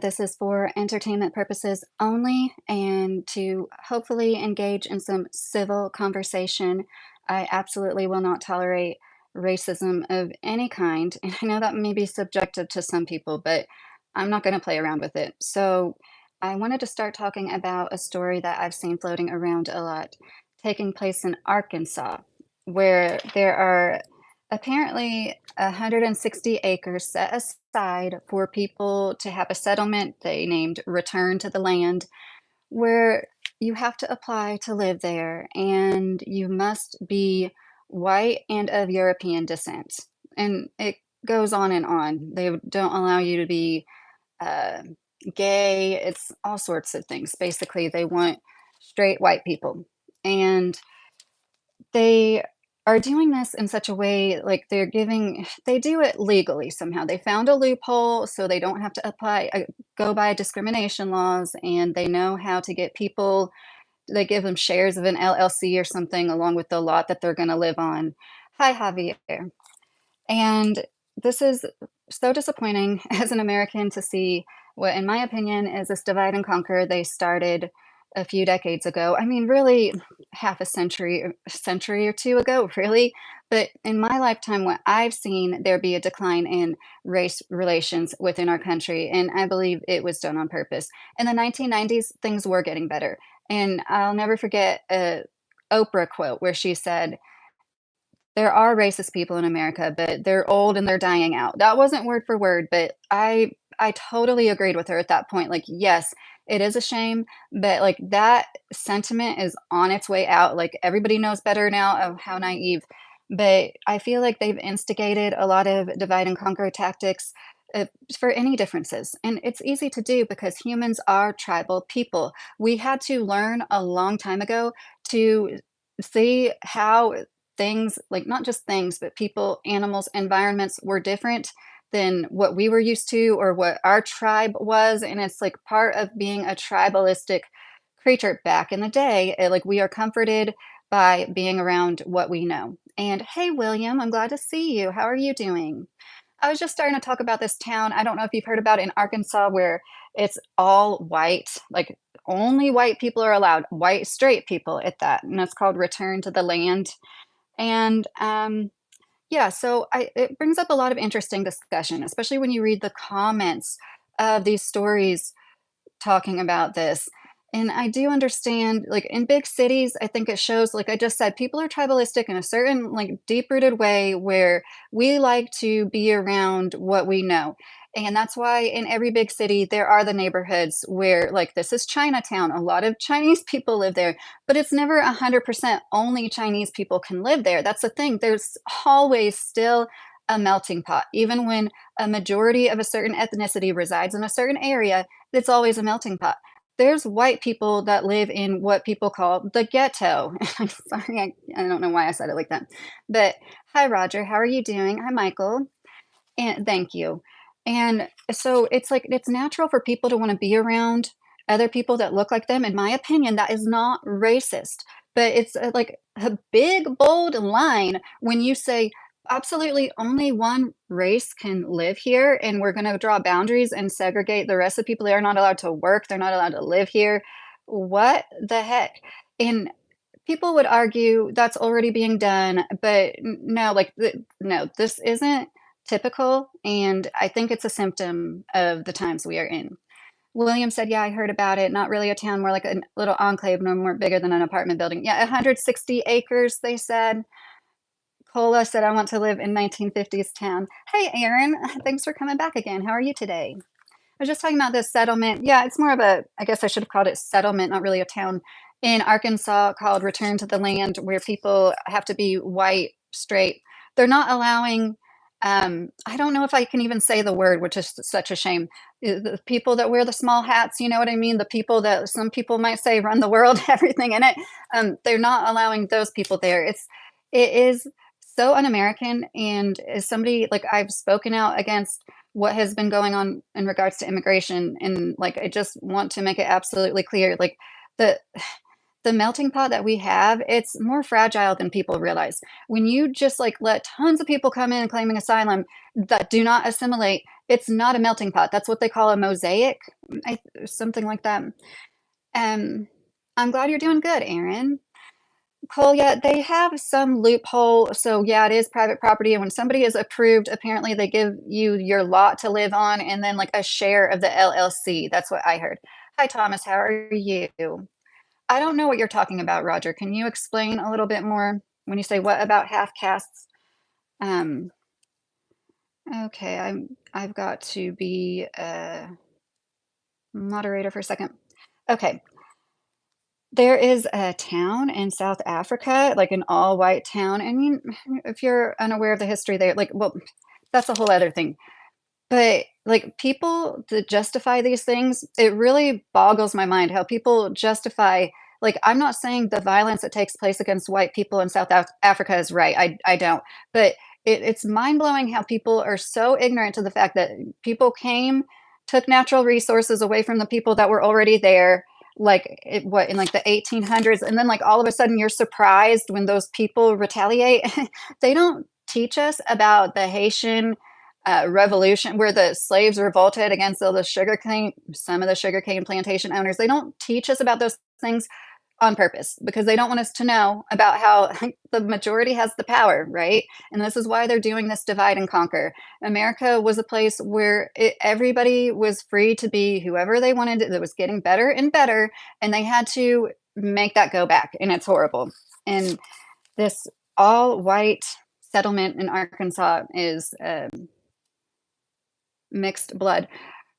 This is for entertainment purposes only and to hopefully engage in some civil conversation. I absolutely will not tolerate racism of any kind. And I know that may be subjective to some people, but I'm not going to play around with it. So I wanted to start talking about a story that I've seen floating around a lot, taking place in Arkansas, where there are apparently 160 acres set aside for people to have a settlement they named Return to the Land, where you have to apply to live there and you must be white and of European descent. And it goes on and on. They don't allow you to be uh, gay, it's all sorts of things. Basically, they want straight white people. And they are doing this in such a way, like, they do it legally somehow. They found a loophole so they don't have to go by discrimination laws, and they know how to get people. They give them shares of an LLC or something along with the lot that they're gonna live on. Hi, Javier. And this is so disappointing as an American to see what, in my opinion, is this divide and conquer they started a few decades ago. I mean, really, half a century or two ago, really. But in my lifetime, what I've seen there be a decline in race relations within our country, and I believe it was done on purpose. In the 1990s, things were getting better, and I'll never forget a Oprah quote where she said, there are racist people in America, but they're old and they're dying out. That wasn't word for word, but I totally agreed with her at that point. Like, yes, it is a shame, but like that sentiment is on its way out. Like everybody knows better now. Oh, how naive. But I feel like they've instigated a lot of divide and conquer tactics uh, for any differences. And it's easy to do because humans are tribal people. We had to learn a long time ago to see how things, like not just things, but people, animals, environments were different than what we were used to or what our tribe was. And it's like part of being a tribalistic creature back in the day. Like we are comforted by being around what we know. And hey, William, I'm glad to see you. How are you doing? I was just starting to talk about this town. I don't know if you've heard about it in Arkansas, where it's all white, like only white people are allowed, white straight people at that. And it's called Return to the Land. And yeah, so it brings up a lot of interesting discussion, especially when you read the comments of these stories talking about this. And I do understand, like in big cities, I think it shows, like I just said, people are tribalistic in a certain, like deep rooted way where we like to be around what we know. And that's why in every big city, there are the neighborhoods where, like, this is Chinatown. A lot of Chinese people live there, but it's never 100% only Chinese people can live there. That's the thing. There's always still a melting pot. Even when a majority of a certain ethnicity resides in a certain area, it's always a melting pot. There's white people that live in what people call the ghetto. I'm sorry, I don't know why I said it like that. But hi, Roger. How are you doing? Hi, Michael. And thank you. And so it's like it's natural for people to want to be around other people that look like them. In my opinion, that is not racist, but it's like a big, bold line when you say absolutely only one race can live here, and we're going to draw boundaries and segregate the rest of the people. They're not allowed to work, they're not allowed to live here. What the heck? And people would argue that's already being done, but no, like, no, this isn't typical, and I think it's a symptom of the times we are in. William said, "Yeah, I heard about it. Not really a town, more like a little enclave, no more bigger than an apartment building." Yeah, 160 acres, they said. Cola said, "I want to live in 1950s town." Hey, Aaron, thanks for coming back again. How are you today? I was just talking about this settlement. Yeah, it's more of a, I guess I should have called it settlement, not really a town, in Arkansas called Return to the Land, where people have to be white, straight. They're not allowing, I don't know if I can even say the word, which is such a shame. The people that wear the small hats, you know what I mean? The people that some people might say run the world, everything in it. They're not allowing those people there. It is so un-American. And as somebody, like, I've spoken out against what has been going on in regards to immigration, and like I just want to make it absolutely clear, like the the melting pot that we have, it's more fragile than people realize. When you just like let tons of people come in claiming asylum that do not assimilate, It's not a melting pot. That's what they call a mosaic, something like that. Um, I'm glad you're doing good, Aaron. Cool, yeah, they have some loophole. So, yeah, it is private property. And when somebody is approved, apparently they give you your lot to live on and then like a share of the LLC. That's what I heard. Hi, Thomas. How are you? I don't know what you're talking about, Roger. Can you explain a little bit more when you say what about half castes? Um, okay, I've got to be a moderator for a second. Okay. There is a town in South Africa, like an all-white town. I mean, if you're unaware of the history there, like, well, that's a whole other thing. But, like, people that justify these things, it really boggles my mind how people justify like, I'm not saying the violence that takes place against white people in South Africa is right, I don't, but it's mind-blowing how people are so ignorant to the fact that people came, took natural resources away from the people that were already there, like, in, like, the 1800s, and then, like, all of a sudden, you're surprised when those people retaliate. They don't teach us about the Haitian revolution where the slaves revolted against all the sugarcane, some of the sugarcane plantation owners. They don't teach us about those things on purpose because they don't want us to know about how the majority has the power, right? And this is why they're doing this divide and conquer. America was a place where everybody was free to be whoever they wanted. It was getting better and better, and they had to make that go back, and it's horrible. And this all white settlement in Arkansas is mixed blood.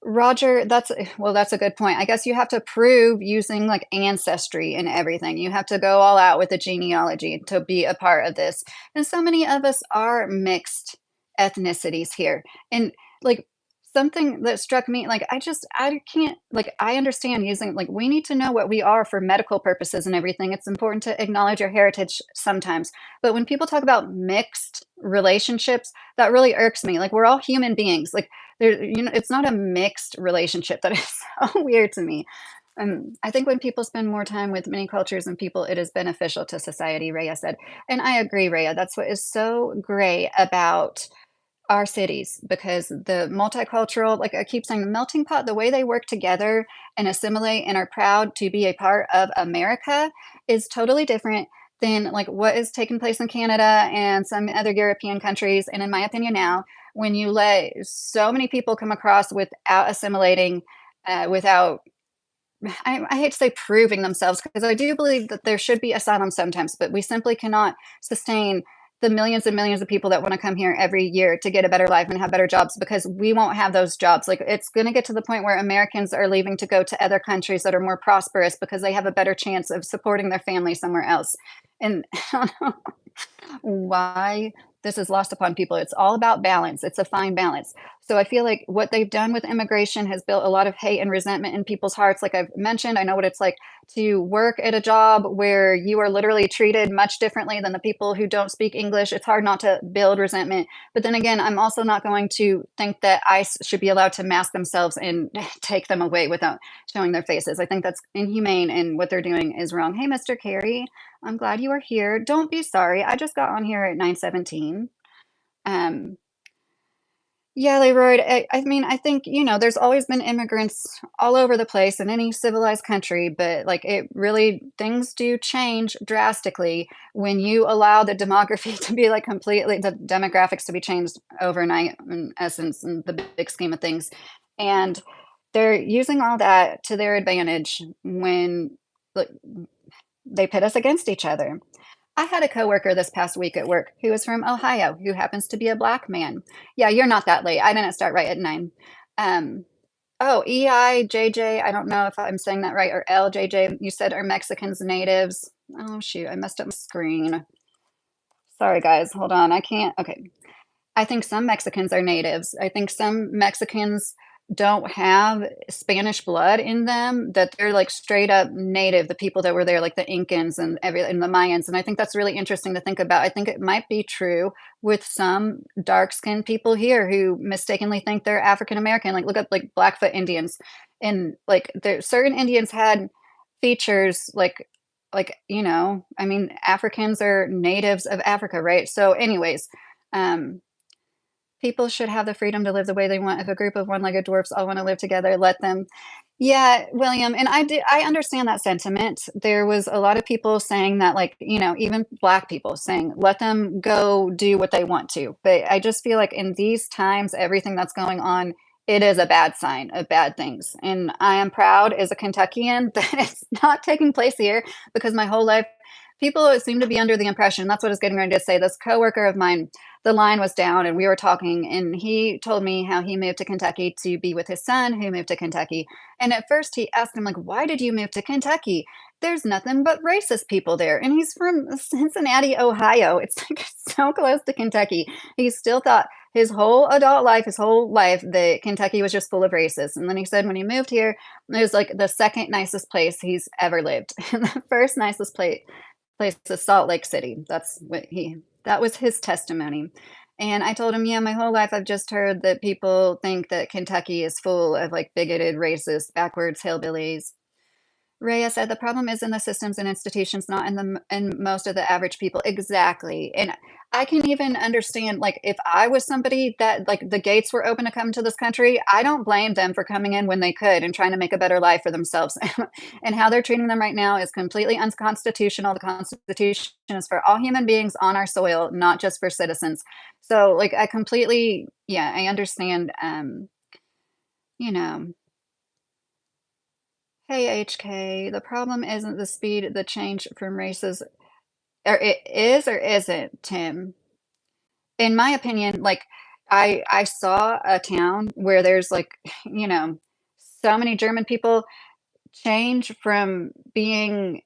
Roger, that's a good point. I guess you have to prove using like ancestry and everything. You have to go all out with the genealogy to be a part of this. And so many of us are mixed ethnicities here. And like something that struck me, like I can't like I understand using like we need to know what we are for medical purposes and everything. It's important to acknowledge your heritage sometimes. But when people talk about mixed relationships, that really irks me. Like we're all human beings. Like there, it's not a mixed relationship. That is so weird to me. I think when people spend more time with many cultures and people, it is beneficial to society, Rhea said. And I agree, Rhea. That's what is so great about our cities because the multicultural, like I keep saying, the melting pot, the way they work together and assimilate and are proud to be a part of America is totally different than like what is taking place in Canada and some other European countries. And in my opinion now, when you let so many people come across without assimilating, without I hate to say proving themselves because I do believe that there should be asylum sometimes, but we simply cannot sustain the millions and millions of people that want to come here every year to get a better life and have better jobs because we won't have those jobs. Like it's going to get to the point where Americans are leaving to go to other countries that are more prosperous because they have a better chance of supporting their family somewhere else. And I don't know why this is lost upon people. It's all about balance. It's a fine balance. So I feel like what they've done with immigration has built a lot of hate and resentment in people's hearts. Like I've mentioned, I know what it's like to work at a job where you are literally treated much differently than the people who don't speak English. It's hard not to build resentment. But then again, I'm also not going to think that ICE should be allowed to mask themselves and take them away without showing their faces. I think that's inhumane and what they're doing is wrong. Hey, Mr. Carey, I'm glad you are here. Don't be sorry. I just got on here at 9:17. Um, yeah, Leroy, I mean, I think, there's always been immigrants all over the place in any civilized country, but like it really, things do change drastically when you allow the demography to be like completely, the demographics to be changed overnight, in essence, in the big scheme of things. And they're using all that to their advantage when like, they pit us against each other. I had a coworker this past week at work who was from Ohio, who happens to be a black man. Yeah, you're not that late. I didn't start right at 9. Um, oh, EIJJ, I don't know if I'm saying that right, or LJJ, you said are Mexicans natives. Oh, shoot, I messed up my screen. Sorry, guys, hold on. I can't. Okay. I think some Mexicans are natives. I think some Mexicans don't have Spanish blood in them, that they're like straight up native, the people that were there, like the Incans and the Mayans. And I think that's really interesting to think about. I think it might be true with some dark skinned people here who mistakenly think they're African American. Like look up like Blackfoot Indians. And like there certain Indians had features I mean, Africans are natives of Africa, right? So anyways, um People should have the freedom to live the way they want. If a group of one-legged dwarfs all wanna live together, let them. Yeah, William, and I understand that sentiment. There was a lot of people saying that, like, even Black people saying, "Let them go do what they want to." But I just feel like in these times, everything that's going on, it is a bad sign of bad things, and I am proud as a Kentuckian that it's not taking place here because my whole life people seem to be under the impression that's what I was getting ready to say. This coworker of mine, the line was down and we were talking, and he told me how he moved to Kentucky to be with his son who moved to Kentucky. And at first he asked him, like, why did you move to Kentucky? There's nothing but racist people there. And he's from Cincinnati, Ohio. It's like so close to Kentucky. He still thought his whole adult life, his whole life, that Kentucky was just full of racists. And then he said when he moved here, it was like the second nicest place he's ever lived. And the first nicest place is Salt Lake City. That was his testimony. And I told him, "Yeah, my whole life I've just heard that people think that Kentucky is full of, like, bigoted, racist, backwards hillbillies." Rhea said, "The problem is in the systems and institutions, not in most of the average people." Exactly, and I can even understand, like, if I was somebody that, like, the gates were open to come to this country, I don't blame them for coming in when they could and trying to make a better life for themselves, and how they're treating them right now is completely unconstitutional. The Constitution is for all human beings on our soil, not just for citizens. So, like, I completely yeah, I understand, you know Hey, HK, the problem isn't the speed, the change from races, or it is or isn't, Tim. In my opinion, like, I saw a town where there's, like, you know, so many German people change from being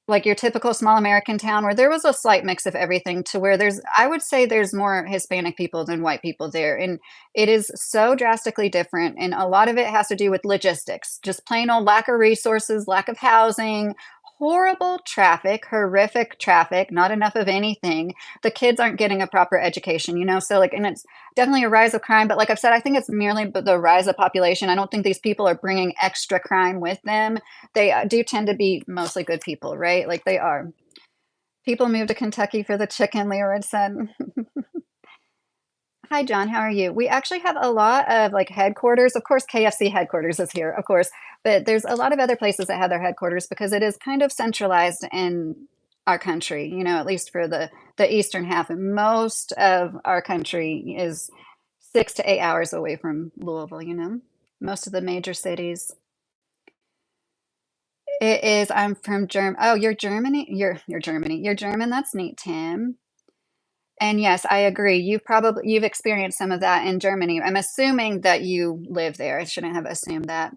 like your typical small American town where there was a slight mix of everything to where there's I would say there's more Hispanic people than white people there, and it is so drastically different, and a lot of it has to do with logistics, just plain old lack of resources, lack of housing, horrible traffic, horrific traffic, not enough of anything. The kids aren't getting a proper education, so, like and it's definitely a rise of crime, but like I've said, I think it's merely the rise of population. I don't think these people are bringing extra crime with them. They, do tend to be mostly good people, right? Like, they are. People move to Kentucky for the chicken, Leora said. Hi, John, how are you? We actually have a lot of, like, headquarters. Of course, KFC headquarters is here, of course, but there's a lot of other places that have their headquarters because it is kind of centralized in our country, at least for the eastern half, and most of our country is 6 to 8 hours away from Louisville. Most of the major cities. It is. I'm from Oh, you're Germany? You're Germany. You're German? That's neat, Tim. And yes, I agree. You've experienced some of that in Germany. I'm assuming that you live there. I shouldn't have assumed that.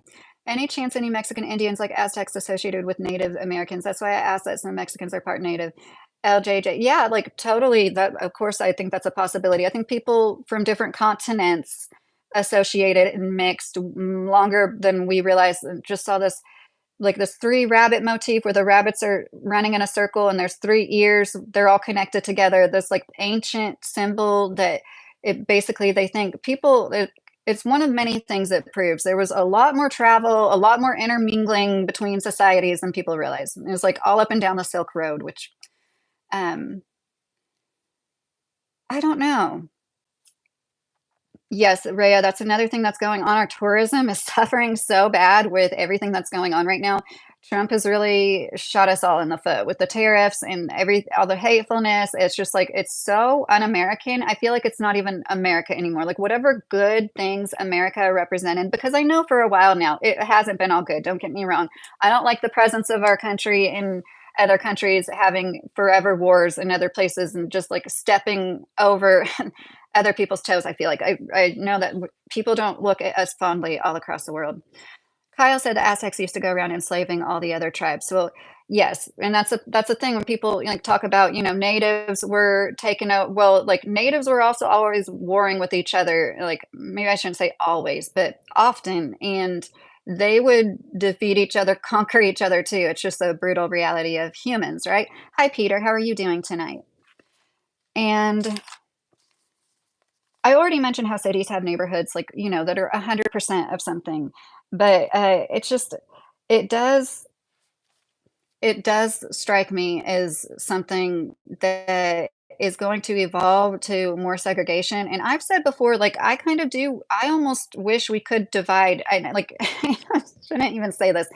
Any chance any Mexican Indians like Aztecs associated with Native Americans? That's why I asked that some Mexicans are part Native. LJJ. Yeah, like totally. That of course I think that's a possibility. I think people from different continents associated and mixed longer than we realize. Just saw this like this three rabbit motif where the rabbits are running in a circle and there's three ears. They're all connected together. This like ancient symbol that it basically they think it's one of many things that proves there was a lot more travel, a lot more intermingling between societies than people realize. It was like all up and down the Silk Road, which um I don't know. Yes, Rhea, that's another thing that's going on. Our tourism is suffering so bad with everything that's going on right now. Trump has really shot us all in the foot with the tariffs and all the hatefulness. It's just like it's so un-American. I feel like it's not even America anymore. Like whatever good things America represented, because I know for a while now it hasn't been all good. Don't get me wrong. I don't like the presence of our country in other countries having forever wars in other places and just like stepping over other people's toes. I feel like I know that people don't look at us fondly all across the world. Kyle said the Aztecs used to go around enslaving all the other tribes. Well, yes, and that's a thing when people like talk about natives were taken out. Well, like natives were also always warring with each other. Like maybe I shouldn't say always, but often, and they would defeat each other, conquer each other too. It's just a brutal reality of humans, right? Hi, Peter. How are you doing tonight? And I already mentioned how cities have neighborhoods like, that are 100% of something, but, it's just it does it does strike me as something that is going to evolve to more segregation. And I've said before, like, I kind of do, I almost wish we could divide. I like, I shouldn't even say this.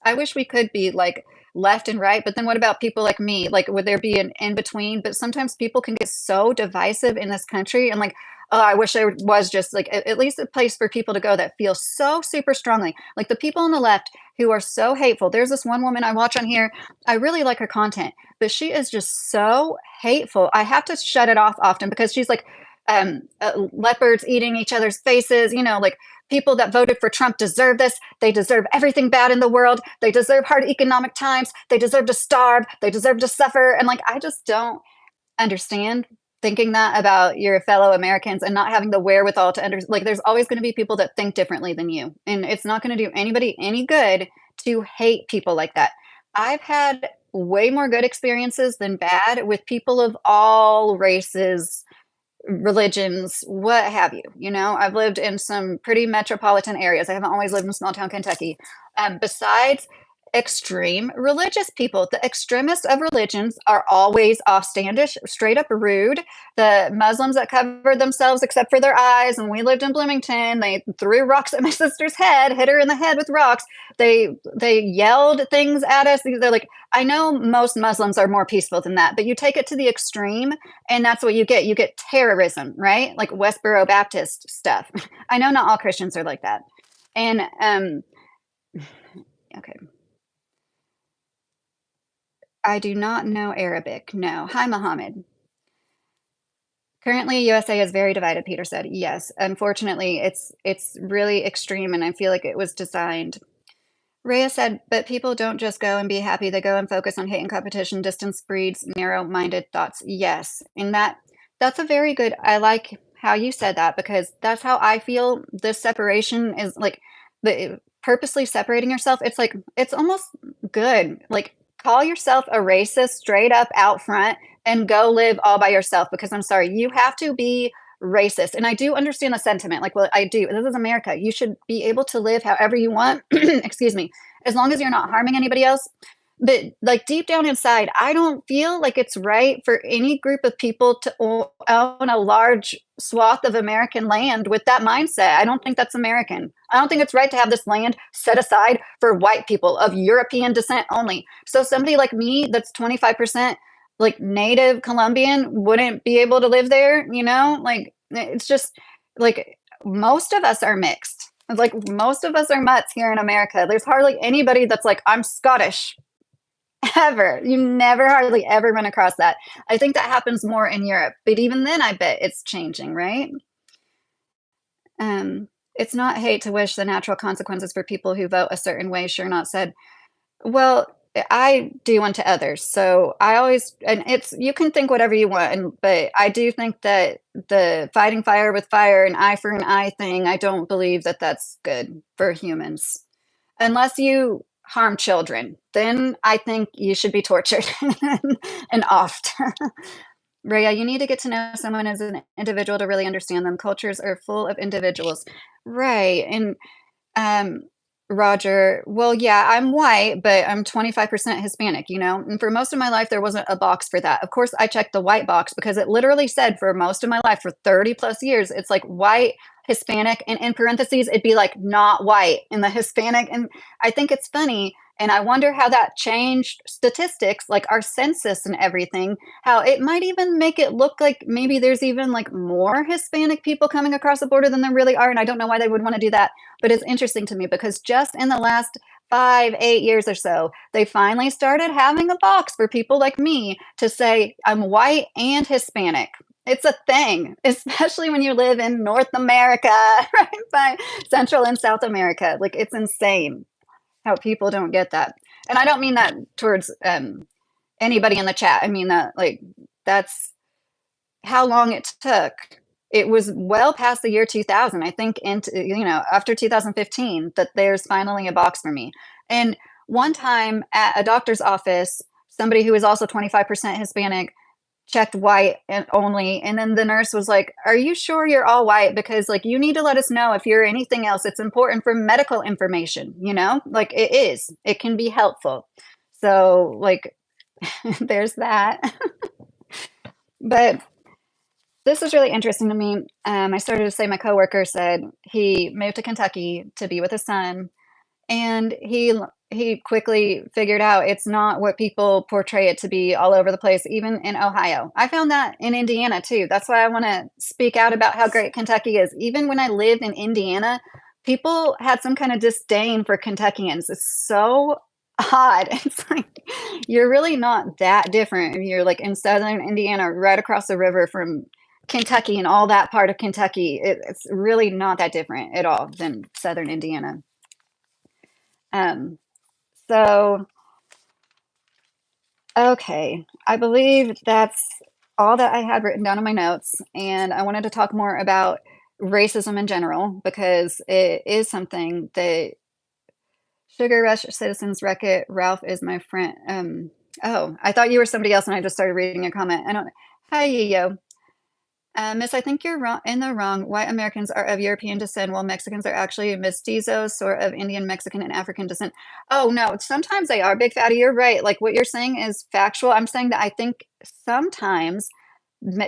I wish we could be like left and right, but then what about people like me? Like, would there be an in between? But sometimes people can get so divisive in this country, and like, oh, I wish there was just like at least a place for people to go that feel so super strongly. Like the people on the left who are so hateful. There's this one woman I watch on here. I really like her content, but she is just so hateful. I have to shut it off often because she's like leopards eating each other's faces, like people that voted for Trump deserve this. They deserve everything bad in the world. They deserve hard economic times. They deserve to starve. They deserve to suffer. And like, I just don't understand thinking that about your fellow Americans and not having the wherewithal to understand. Like, there's always going to be people that think differently than you. And it's not going to do anybody any good to hate people like that. I've had way more good experiences than bad with people of all races, religions, what have you. I've lived in some pretty metropolitan areas. I haven't always lived in small town Kentucky. Besides extreme religious people, the extremists of religions are always offstandish, straight up rude. The Muslims that covered themselves except for their eyes, and we lived in Bloomington, they threw rocks at my sister's head, hit her in the head with rocks. They yelled things at us. They're like, I know most Muslims are more peaceful than that, but you take it to the extreme, and that's what you get. You get terrorism, right? Like Westboro Baptist stuff. I know not all Christians are like that. And okay. I do not know Arabic. No. Hi, Mohammed. Currently, USA is very divided, Peter said. Yes. Unfortunately, it's really extreme, and I feel like it was designed. Rhea said, but people don't just go and be happy. They go and focus on hate and competition. Distance breeds narrow-minded thoughts. Yes. And that's a very good, I like how you said that, because that's how I feel this separation is, like the purposely separating yourself. It's like, it's almost good. Like, call yourself a racist straight up out front and go live all by yourself, because I'm sorry, you have to be racist. And I do understand the sentiment. Like, well, I do. This is America. You should be able to live however you want. Excuse me. As long as you're not harming anybody else. But like deep down inside, I don't feel like it's right for any group of people to own a large swath of American land with that mindset. I don't think that's American. I don't think it's right to have this land set aside for white people of European descent only. So somebody like me that's 25% like native Colombian wouldn't be able to live there, Like, it's just like most of us are mixed. Like most of us are mutts here in America. There's hardly anybody that's like, I'm Scottish. Ever. You never hardly ever run across that. I think that happens more in Europe, but even then I bet it's changing, right? It's not hate to wish the natural consequences for people who vote a certain way, sure not said. Well, I do unto others. So I always, and it's, you can think whatever you want, but I do think that the fighting fire with fire, an eye for an eye thing, I don't believe that that's good for humans. Unless you harm children, then I think you should be tortured and offed. Rhea, you need to get to know someone as an individual to really understand them. Cultures are full of individuals. Right. And um, Roger, well, yeah, I'm white, but I'm 25% Hispanic, And for most of my life, there wasn't a box for that. Of course, I checked the white box because it literally said for most of my life, for 30 plus years, it's like white, Hispanic, and in parentheses, it'd be like not white in the Hispanic. And I think it's funny. And I wonder how that changed statistics, like our census and everything, how it might even make it look like maybe there's even like more Hispanic people coming across the border than there really are. And I don't know why they would want to do that. But it's interesting to me because just in the last 5, 8 years or so, they finally started having a box for people like me to say, I'm white and Hispanic. It's a thing, especially when you live in North America, right? By Central and South America. Like, it's insane how people don't get that. And I don't mean that towards anybody in the chat. I mean that, like, that's how long it took. It was well past the year 2000, I think, into, after 2015, that there's finally a box for me. And one time at a doctor's office, somebody who was also 25% Hispanic checked white and only, and then the nurse was like, are you sure you're all white? Because like, you need to let us know if you're anything else. It's important for medical information, like it can be helpful. So like, there's that. But this is really interesting to me. I started to say my coworker said he moved to Kentucky to be with his son, and he quickly figured out it's not what people portray it to be all over the place, even in Ohio. I found that in Indiana too. That's why I want to speak out about how great Kentucky is. Even when I lived in Indiana, people had some kind of disdain for Kentuckians. It's so odd. It's like you're really not that different. You're like in southern Indiana, right across the river from Kentucky and all that part of Kentucky. It's really not that different at all than southern Indiana. Um, so, okay, I believe that's all that I had written down in my notes, and I wanted to talk more about racism in general because it is something that Sugar Rush Citizens Wreck It, Ralph is my friend. Oh, I thought you were somebody else, and I just started reading a comment. I don't. Hi, yo. Miss, I think you're wrong in the wrong. White Americans are of European descent, while Mexicans are actually mestizos, sort of Indian, Mexican, and African descent. Oh no, sometimes they are. Big fatty, you're right. Like what you're saying is factual. I'm saying that I think sometimes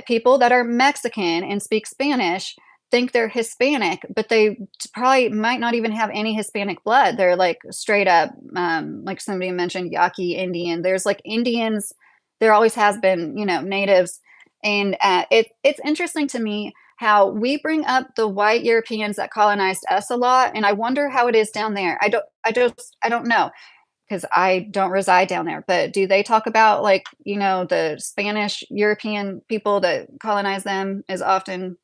people that are Mexican and speak Spanish think they're Hispanic, but they probably might not even have any Hispanic blood. They're like straight up, like somebody mentioned, Yaqui Indian. There's like Indians. There always has been, natives, and it's interesting to me how we bring up the white Europeans that colonized us a lot, and I wonder how it is down there. I don't know because I don't reside down there. But do they talk about like, the Spanish European people that colonized them as often?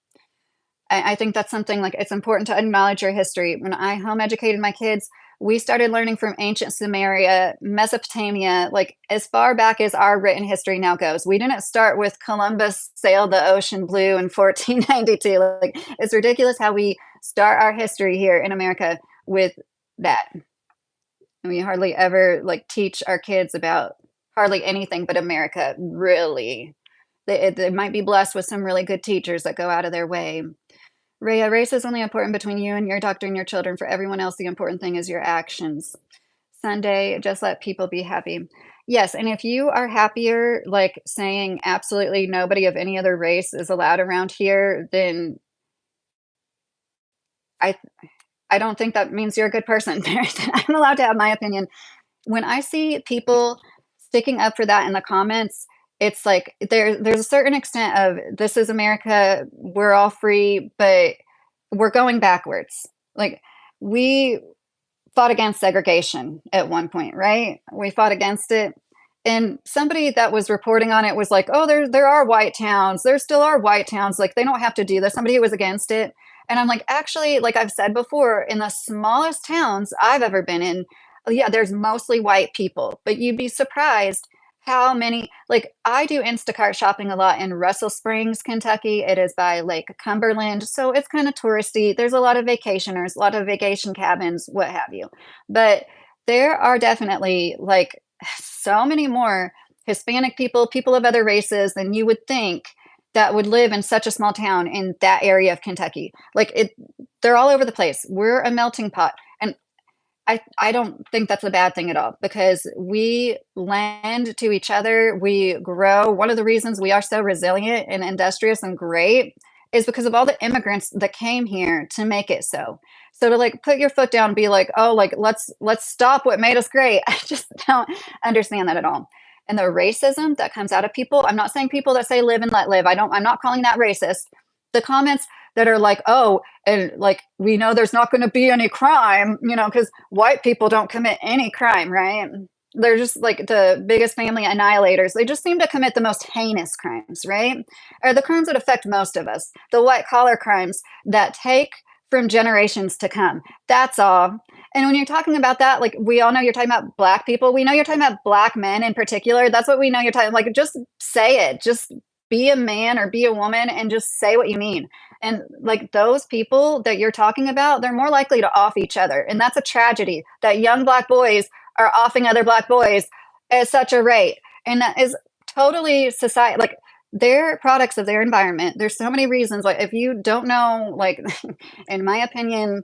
I think that's something like it's important to acknowledge your history. When I home educated my kids, we started learning from ancient Sumeria, Mesopotamia, like as far back as our written history now goes. We didn't start with Columbus sailed the ocean blue in 1492. Like it's ridiculous how we start our history here in America with that. And we hardly ever like teach our kids about hardly anything but America, really. They might be blessed with some really good teachers that go out of their way. Rhea, race is only important between you and your doctor and your children. For everyone else, the important thing is your actions. Sunday, just let people be happy. Yes, and if you are happier, like saying absolutely nobody of any other race is allowed around here, then I I don't think that means you're a good person. I'm allowed to have my opinion. When I see people sticking up for that in the comments, it's like there's a certain extent of this is America, we're all free, but we're going backwards. Like we fought against segregation at one point, right? We fought against it. And somebody that was reporting on it was like, "Oh, there are white towns. There still are white towns. Like they don't have to do this." Somebody who was against it. And I'm like, actually, like I've said before, in the smallest towns I've ever been in, yeah, there's mostly white people, but you'd be surprised how many, like I do Instacart shopping a lot in Russell Springs, Kentucky. It is by Lake Cumberland. So it's kind of touristy. There's a lot of vacationers, a lot of vacation cabins, what have you. But there are definitely like so many more Hispanic people, people of other races than you would think that would live in such a small town in that area of Kentucky. Like they're all over the place. We're a melting pot. And I don't think that's a bad thing at all because we lend to each other. We grow. One of the reasons we are so resilient and industrious and great is because of all the immigrants that came here to make it so. So to like put your foot down and be like, oh, like let's stop what made us great. I just don't understand that at all. And the racism that comes out of people, I'm not saying people that say live and let live. I'm not calling that racist. The comments that are like, oh, and like we know there's not going to be any crime, because white people don't commit any crime, right? They're just like the biggest family annihilators. They just seem to commit the most heinous crimes, right? Or the crimes that affect most of us, the white collar crimes that take from generations to come. That's all. And when you're talking about that, like we all know you're talking about black people. We know you're talking about black men in particular. That's what we know you're talking. Like just say it. Just be a man or be a woman and just say what you mean. And like those people that you're talking about, they're more likely to off each other. And that's a tragedy that young black boys are offing other black boys at such a rate. And that is totally society. Like they're products of their environment. There's so many reasons. Like if you don't know, like in my opinion,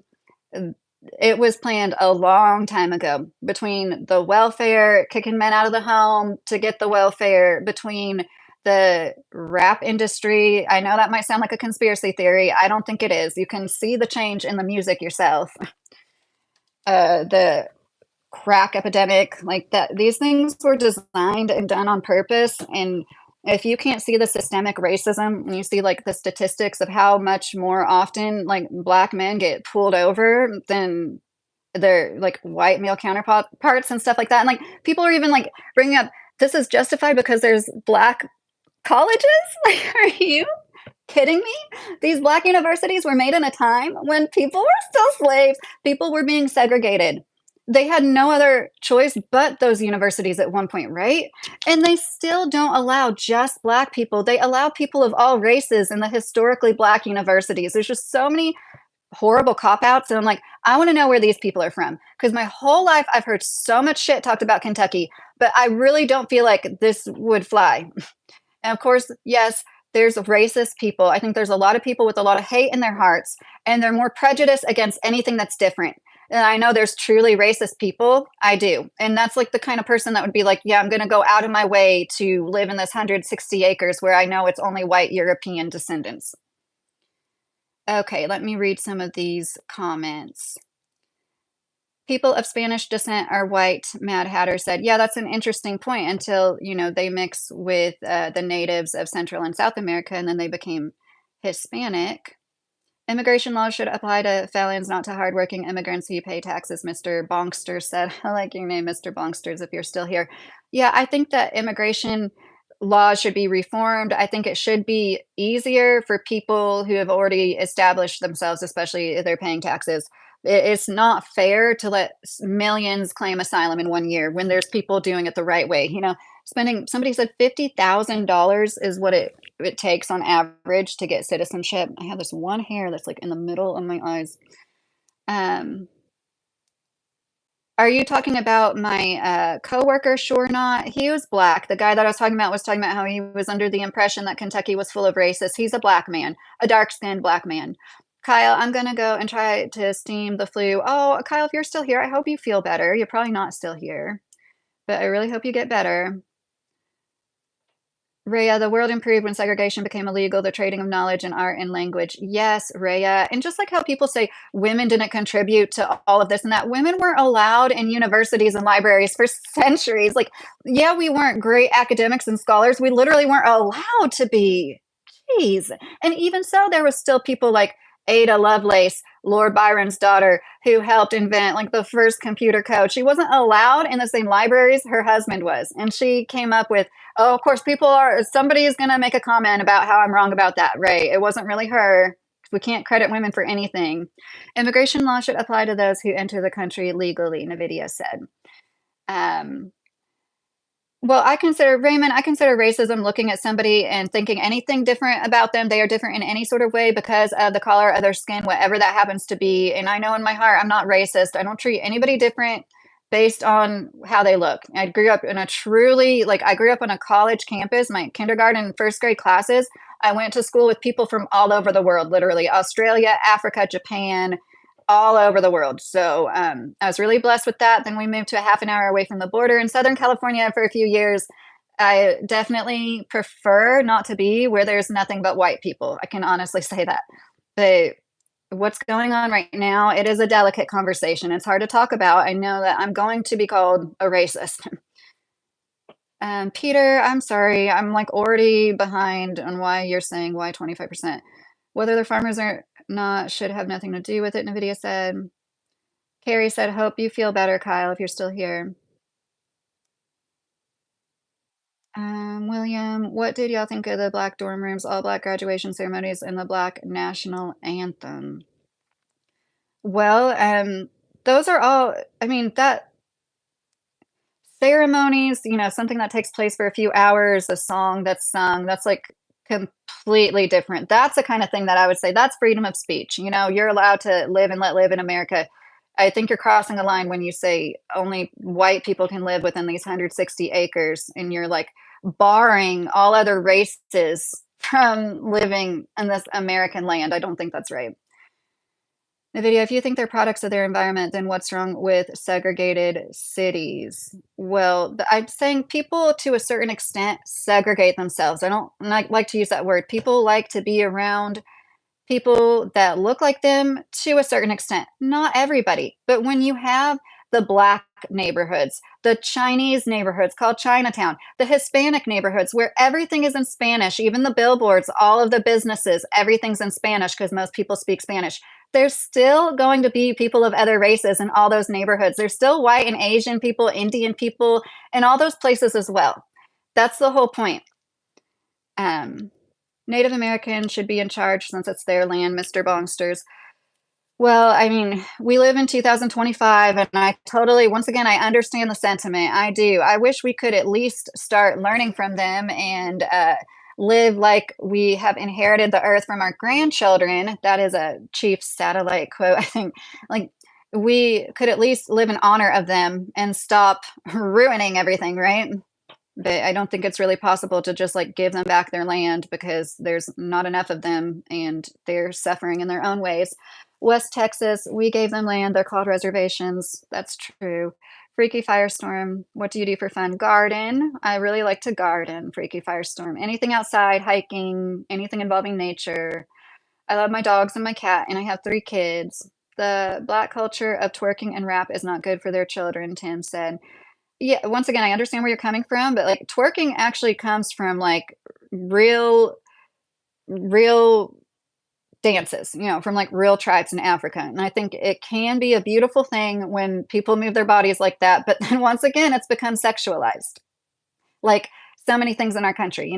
it was planned a long time ago between the welfare, kicking men out of the home to get the welfare, between The rap industry, I know that might sound like a conspiracy theory. I don't think it is. You can see the change in the music yourself. The crack epidemic, like that, these things were designed and done on purpose. And if you can't see the systemic racism, and you see like the statistics of how much more often like black men get pulled over than their like white male counterparts and stuff like that. And like people are even like bringing up this is justified because there's black colleges. Like, are you kidding me? These black universities were made in a time when people were still slaves. People were being segregated. They had no other choice but those universities at one point, right? And they still don't allow just black people. They allow people of all races in the historically black universities. There's just so many horrible cop outs. And I'm like, I want to know where these people are from. Because my whole life, I've heard so much shit talked about Kentucky, but I really don't feel like this would fly. And of course, yes, there's racist people. I think there's a lot of people with a lot of hate in their hearts, and they're more prejudiced against anything that's different. And I know there's truly racist people. I do. And that's like the kind of person that would be like, yeah, I'm going to go out of my way to live in this 160 acres where I know it's only white European descendants. Okay, let me read some of these comments. People of Spanish descent are white, Mad Hatter said. Yeah, that's an interesting point until, they mix with the natives of Central and South America, and then they became Hispanic. Immigration laws should apply to felons, not to hardworking immigrants who pay taxes, Mr. Bongster said. I like your name, Mr. Bongsters, if you're still here. Yeah, I think that immigration laws should be reformed. I think it should be easier for people who have already established themselves, especially if they're paying taxes. It's not fair to let millions claim asylum in 1 year when there's people doing it the right way. Spending, somebody said $50,000 is what it takes on average to get citizenship. I have this one hair that's like in the middle of my eyes. Are you talking about my coworker? Sure not. He was black. The guy that I was talking about how he was under the impression that Kentucky was full of racists. He's a black man, a dark-skinned black man. Kyle, I'm gonna go and try to steam the flu. Oh, Kyle, if you're still here, I hope you feel better. You're probably not still here, but I really hope you get better. Rhea, the world improved when segregation became illegal, the trading of knowledge and art and language. Yes, Rhea. And just like how people say women didn't contribute to all of this and that, women weren't allowed in universities and libraries for centuries. Like, yeah, we weren't great academics and scholars. We literally weren't allowed to be. Jeez. And even so, there was still people like Ada Lovelace, Lord Byron's daughter, who helped invent like the first computer code. She wasn't allowed in the same libraries her husband was. And she came up with, oh, of course, somebody is going to make a comment about how I'm wrong about that, right? It wasn't really her. We can't credit women for anything. Immigration law should apply to those who enter the country legally, Nvidia said. Well, I consider racism looking at somebody and thinking anything different about them. They are different in any sort of way because of the color of their skin, whatever that happens to be. And I know in my heart, I'm not racist. I don't treat anybody different based on how they look. I grew up on a college campus, my kindergarten and first grade classes. I went to school with people from all over the world, literally Australia, Africa, Japan, all over the world. So I was really blessed with that. Then we moved to a half an hour away from the border in Southern California for a few years. I definitely prefer not to be where there's nothing but white people. I can honestly say that. But what's going on right now, it is a delicate conversation. It's hard to talk about. I know that I'm going to be called a racist. Peter, I'm sorry. I'm like already behind on why you're saying why 25%. Whether the farmers are not should have nothing to do with it, Nvidia said. Carrie said, hope you feel better, Kyle, if you're still here. William, what did y'all think of the black dorm rooms, all black graduation ceremonies, and the black national anthem? Well, those are all, I mean, that ceremonies, something that takes place for a few hours, a song that's sung, that's like completely different. That's the kind of thing that I would say that's freedom of speech. You're allowed to live and let live in America. I think you're crossing a line when you say only white people can live within these 160 acres and you're like barring all other races from living in this American land. I don't think that's right. Nvidia, if you think they're products of their environment, then what's wrong with segregated cities? Well, I'm saying people to a certain extent segregate themselves. I don't like to use that word. People like to be around people that look like them to a certain extent. Not everybody, but when you have the Black neighborhoods, the Chinese neighborhoods called Chinatown, the Hispanic neighborhoods where everything is in Spanish, even the billboards, all of the businesses, everything's in Spanish because most people speak Spanish. There's still going to be people of other races in all those neighborhoods. There's still white and Asian people, Indian people, and all those places as well. That's the whole point. Um, Native Americans should be in charge since it's their land, Mr. Bongsters. Well, I mean, we live in 2025, and I totally, once again, I understand the sentiment. I do. I wish we could at least start learning from them and live like we have inherited the earth from our grandchildren. That is a Chief Satellite quote, I think. Like, we could at least live in honor of them and stop ruining everything, right? But I don't think it's really possible to just like give them back their land because there's not enough of them and they're suffering in their own ways. West Texas, we gave them land. They're called reservations. That's true. Freaky Firestorm, what do you do for fun? Garden. I really like to garden, Freaky Firestorm. Anything outside, hiking, anything involving nature. I love my dogs and my cat, and I have 3 kids. The Black culture of twerking and rap is not good for their children, Tim said. Yeah, once again, I understand where you're coming from, but, like, twerking actually comes from, like, real dances, from, like, real tribes in Africa, and I think it can be a beautiful thing when people move their bodies like that, but then once again, it's become sexualized. Like, so many things in our country,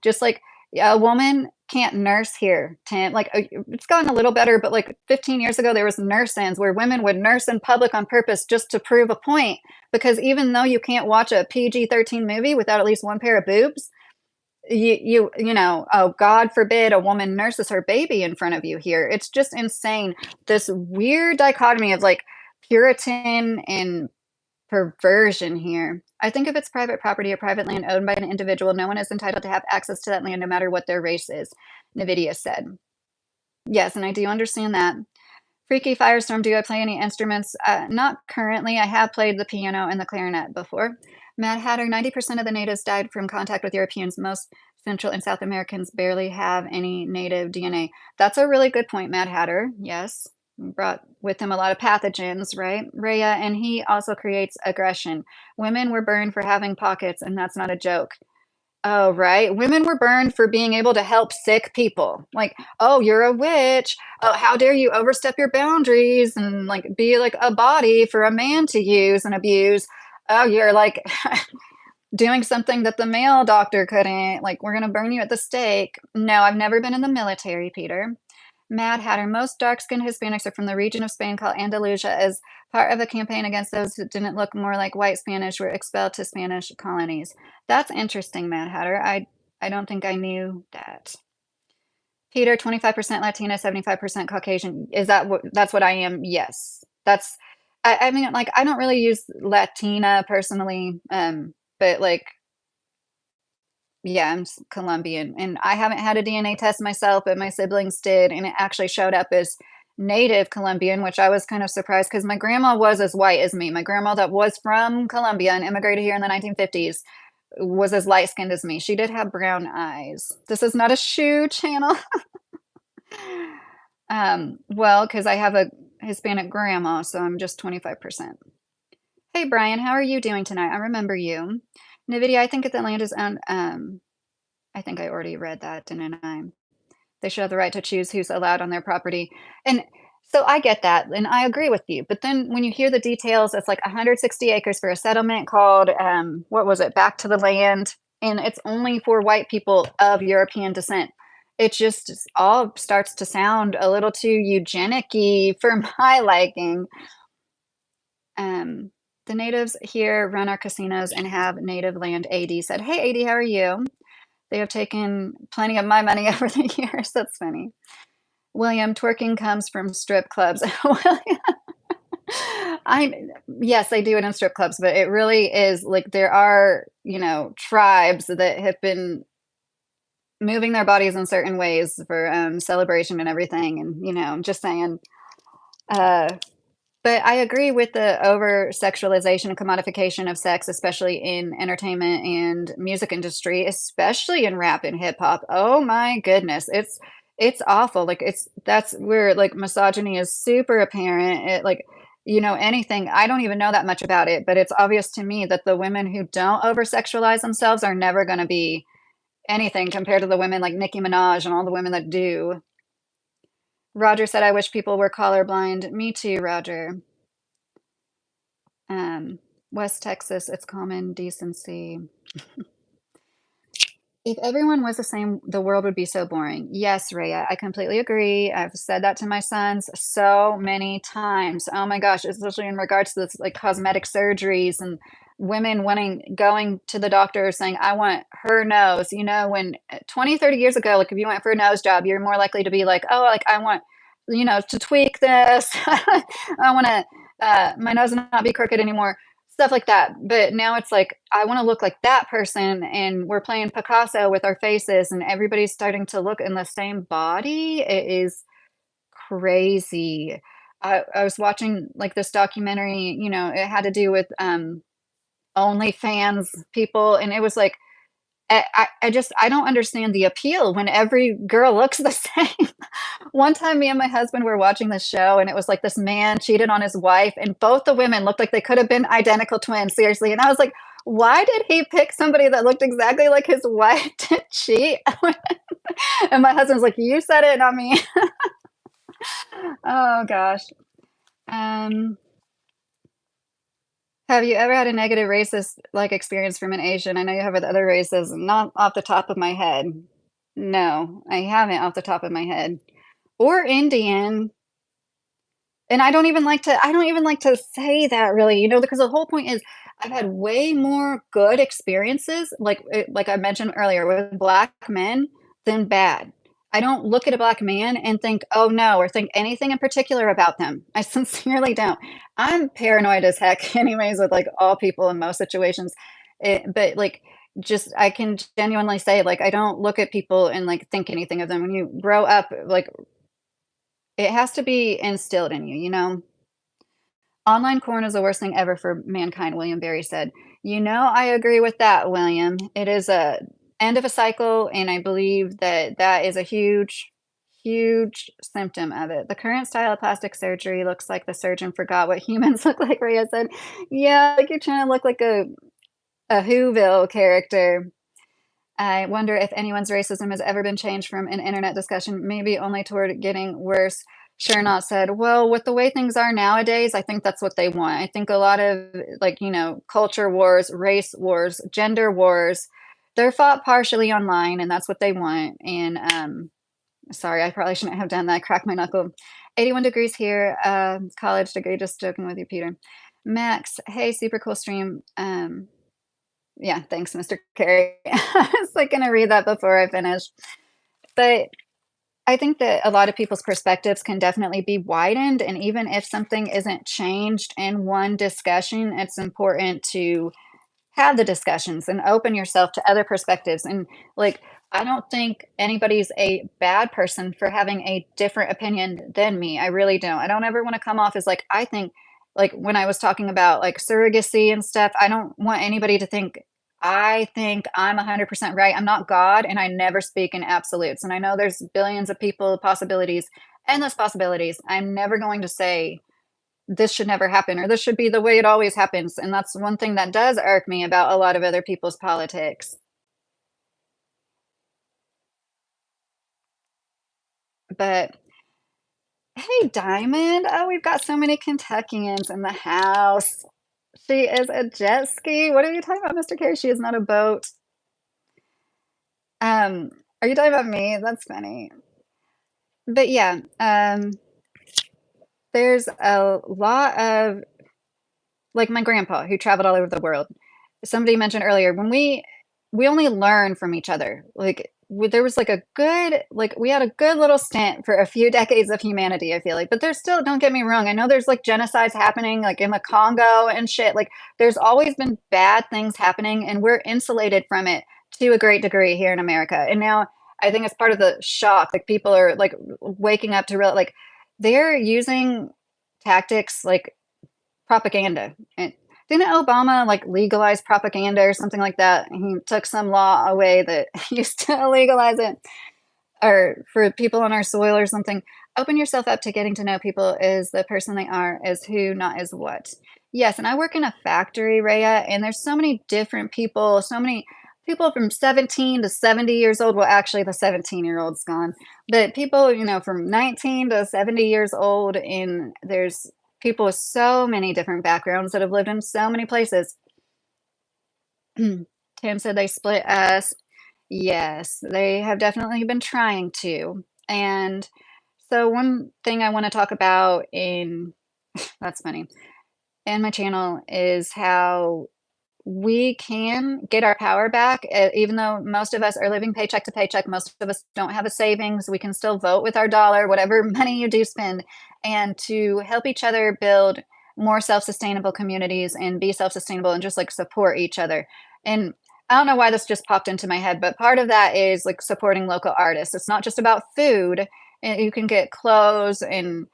just like a woman can't nurse here, like, it's gotten a little better, but like 15 years ago, there was nurse-ins where women would nurse in public on purpose just to prove a point. Because even though you can't watch a PG-13 movie without at least one pair of boobs, oh, God forbid a woman nurses her baby in front of you here. It's just insane. This weird dichotomy of like Puritan and perversion here. I think if it's private property or private land owned by an individual, no one is entitled to have access to that land no matter what their race is, Nvidia said. Yes, and I do understand that. Freaky Firestorm, do I play any instruments? Not currently. I have played the piano and the clarinet before. Mad Hatter, 90% of the natives died from contact with Europeans. Most Central and South Americans barely have any native DNA. That's a really good point, Mad Hatter. Yes. Brought with him a lot of pathogens, right? Rhea, and he also creates aggression. Women were burned for having pockets, and that's not a joke. Oh, right. Women were burned for being able to help sick people. Like, oh, you're a witch. Oh, how dare you overstep your boundaries and like be like a body for a man to use and abuse. Oh, you're like doing something that the male doctor couldn't. Like, we're going to burn you at the stake. No, I've never been in the military, Peter. Mad Hatter, most dark-skinned Hispanics are from the region of Spain called Andalusia. As part of a campaign against those who didn't look more like white Spanish were expelled to Spanish colonies. That's interesting, Mad Hatter. I don't think I knew that. Peter, 25% Latina, 75% Caucasian. Is that that's what I am? Yes. I mean, like, I don't really use Latina personally, but like, yeah, I'm Colombian, and I haven't had a DNA test myself, but my siblings did, and it actually showed up as native Colombian, which I was kind of surprised because my grandma was as white as me. My grandma that was from Colombia and immigrated here in the 1950s was as light skinned as me. She did have brown eyes. This is not a shoe channel. Well, because I have a Hispanic grandma, so I'm just 25%. Hey, Brian, how are you doing tonight? I remember you. Nvidia, I think if the land is owned, I think I already read that, didn't I? They should have the right to choose who's allowed on their property. And so I get that, and I agree with you. But then when you hear the details, it's like 160 acres for a settlement called, what was it, Back to the Land, and it's only for white people of European descent. It just all starts to sound a little too eugenic-y for my liking. The natives here run our casinos and have native land, AD said. Hey, AD, how are you? They have taken plenty of my money over the years. That's funny. William, twerking comes from strip clubs. William, yes, they do it in strip clubs, but it really is like there are, tribes that have been moving their bodies in certain ways for celebration and everything. And, I'm just saying, Uh, but I agree with the over sexualization and commodification of sex, especially in entertainment and music industry, especially in rap and hip hop. Oh my goodness. It's awful. Like that's where like misogyny is super apparent. Anything. I don't even know that much about it, but it's obvious to me that the women who don't over sexualize themselves are never going to be anything compared to the women like Nicki Minaj and all the women that do. Roger said, I wish people were colorblind. Me too, Roger. Um, West Texas, it's common decency. If everyone was the same, the world would be so boring. Yes, Rhea, I completely agree. I've said that to my sons so many times. Oh my gosh, especially in regards to this like cosmetic surgeries and women going to the doctor saying, I want her nose. When 20, 30 years ago, like if you went for a nose job, you're more likely to be like, oh, like I want, to tweak this. I want to, my nose not be crooked anymore, stuff like that. But now it's like, I want to look like that person, and we're playing Picasso with our faces, and everybody's starting to look in the same body. It is crazy. I was watching like this documentary, it had to do with OnlyFans people, and it was like, I don't understand the appeal when every girl looks the same. One time, me and my husband were watching this show, and it was like this man cheated on his wife, and both the women looked like they could have been identical twins, seriously. And I was like, why did he pick somebody that looked exactly like his wife to cheat? And my husband's like, you said it, not me. Oh gosh. Um, have you ever had a negative racist like experience from an Asian? I know you have with other races, not off the top of my head. No, I haven't off the top of my head. Or Indian. And I don't even like to say that really, because the whole point is I've had way more good experiences, like I mentioned earlier, with black men than bad. I don't look at a black man and think, "Oh, no," or think anything in particular about them. I sincerely don't. I'm paranoid as heck anyways with, like, all people in most situations. But, like, just I can genuinely say, like, I don't look at people and, like, think anything of them. When you grow up, like, it has to be instilled in you, you know? Online corn is the worst thing ever for mankind, William Barry said. I agree with that, William. It is a end of a cycle, and I believe that that is a huge, huge symptom of it. The current style of plastic surgery looks like the surgeon forgot what humans look like, Rhea said. Yeah, like you're trying to look like a Whoville character. I wonder if anyone's racism has ever been changed from an internet discussion, maybe only toward getting worse. Shernaut said, well, with the way things are nowadays, I think that's what they want. I think a lot of like, culture wars, race wars, gender wars, they're fought partially online, and that's what they want. And sorry, I probably shouldn't have done that. Crack my knuckle. 81 degrees here, college degree, just joking with you, Peter. Max, hey, super cool stream. Yeah, thanks, Mr. Carey. I was like gonna read that before I finish. But I think that a lot of people's perspectives can definitely be widened. And even if something isn't changed in one discussion, it's important to have the discussions and open yourself to other perspectives. And like, I don't think anybody's a bad person for having a different opinion than me. I really don't. I don't ever want to come off as like, I think, like when I was talking about like surrogacy and stuff, I don't want anybody to think I think I'm 100% right. I'm not God, and I never speak in absolutes. And I know there's billions of people, possibilities, endless possibilities. I'm never going to say this should never happen or this should be the way it always happens. And that's one thing that does irk me about a lot of other people's politics. But hey, Diamond. Oh, we've got so many Kentuckians in the house. She is a jet ski. What are you talking about, Mr. Carey? She is not a boat. Um, are you talking about me? That's funny. But yeah, there's a lot of like my grandpa who traveled all over the world. Somebody mentioned earlier when we only learn from each other. Like there was like a good like we had a good little stint for a few decades of humanity, I feel like. But there's still, don't get me wrong, I know there's like genocides happening like in the Congo and shit. Like there's always been bad things happening, and we're insulated from it to a great degree here in America. And now I think it's part of the shock. Like people are like waking up to real like they're using tactics like propaganda. And didn't Obama like legalize propaganda or something like that? He took some law away that used to legalize it, or for people on our soil or something. Open yourself up to getting to know people as the person they are, as who, not as what. Yes, and I work in a factory, Rhea, and there's so many different people, so many people from 17 to 70 years old. Well, actually, the 17-year-old's gone, but people, from 19 to 70 years old, and there's people with so many different backgrounds that have lived in so many places. Tim said they split us. Yes, they have definitely been trying to. And so one thing I want to talk about in that's funny, in my channel is how we can get our power back, even though most of us are living paycheck to paycheck. Most of us don't have a savings. We can still vote with our dollar, whatever money you do spend, and to help each other build more self-sustainable communities and be self-sustainable and just like support each other. And I don't know why this just popped into my head, but part of that is like supporting local artists. It's not just about food. And you can get clothes and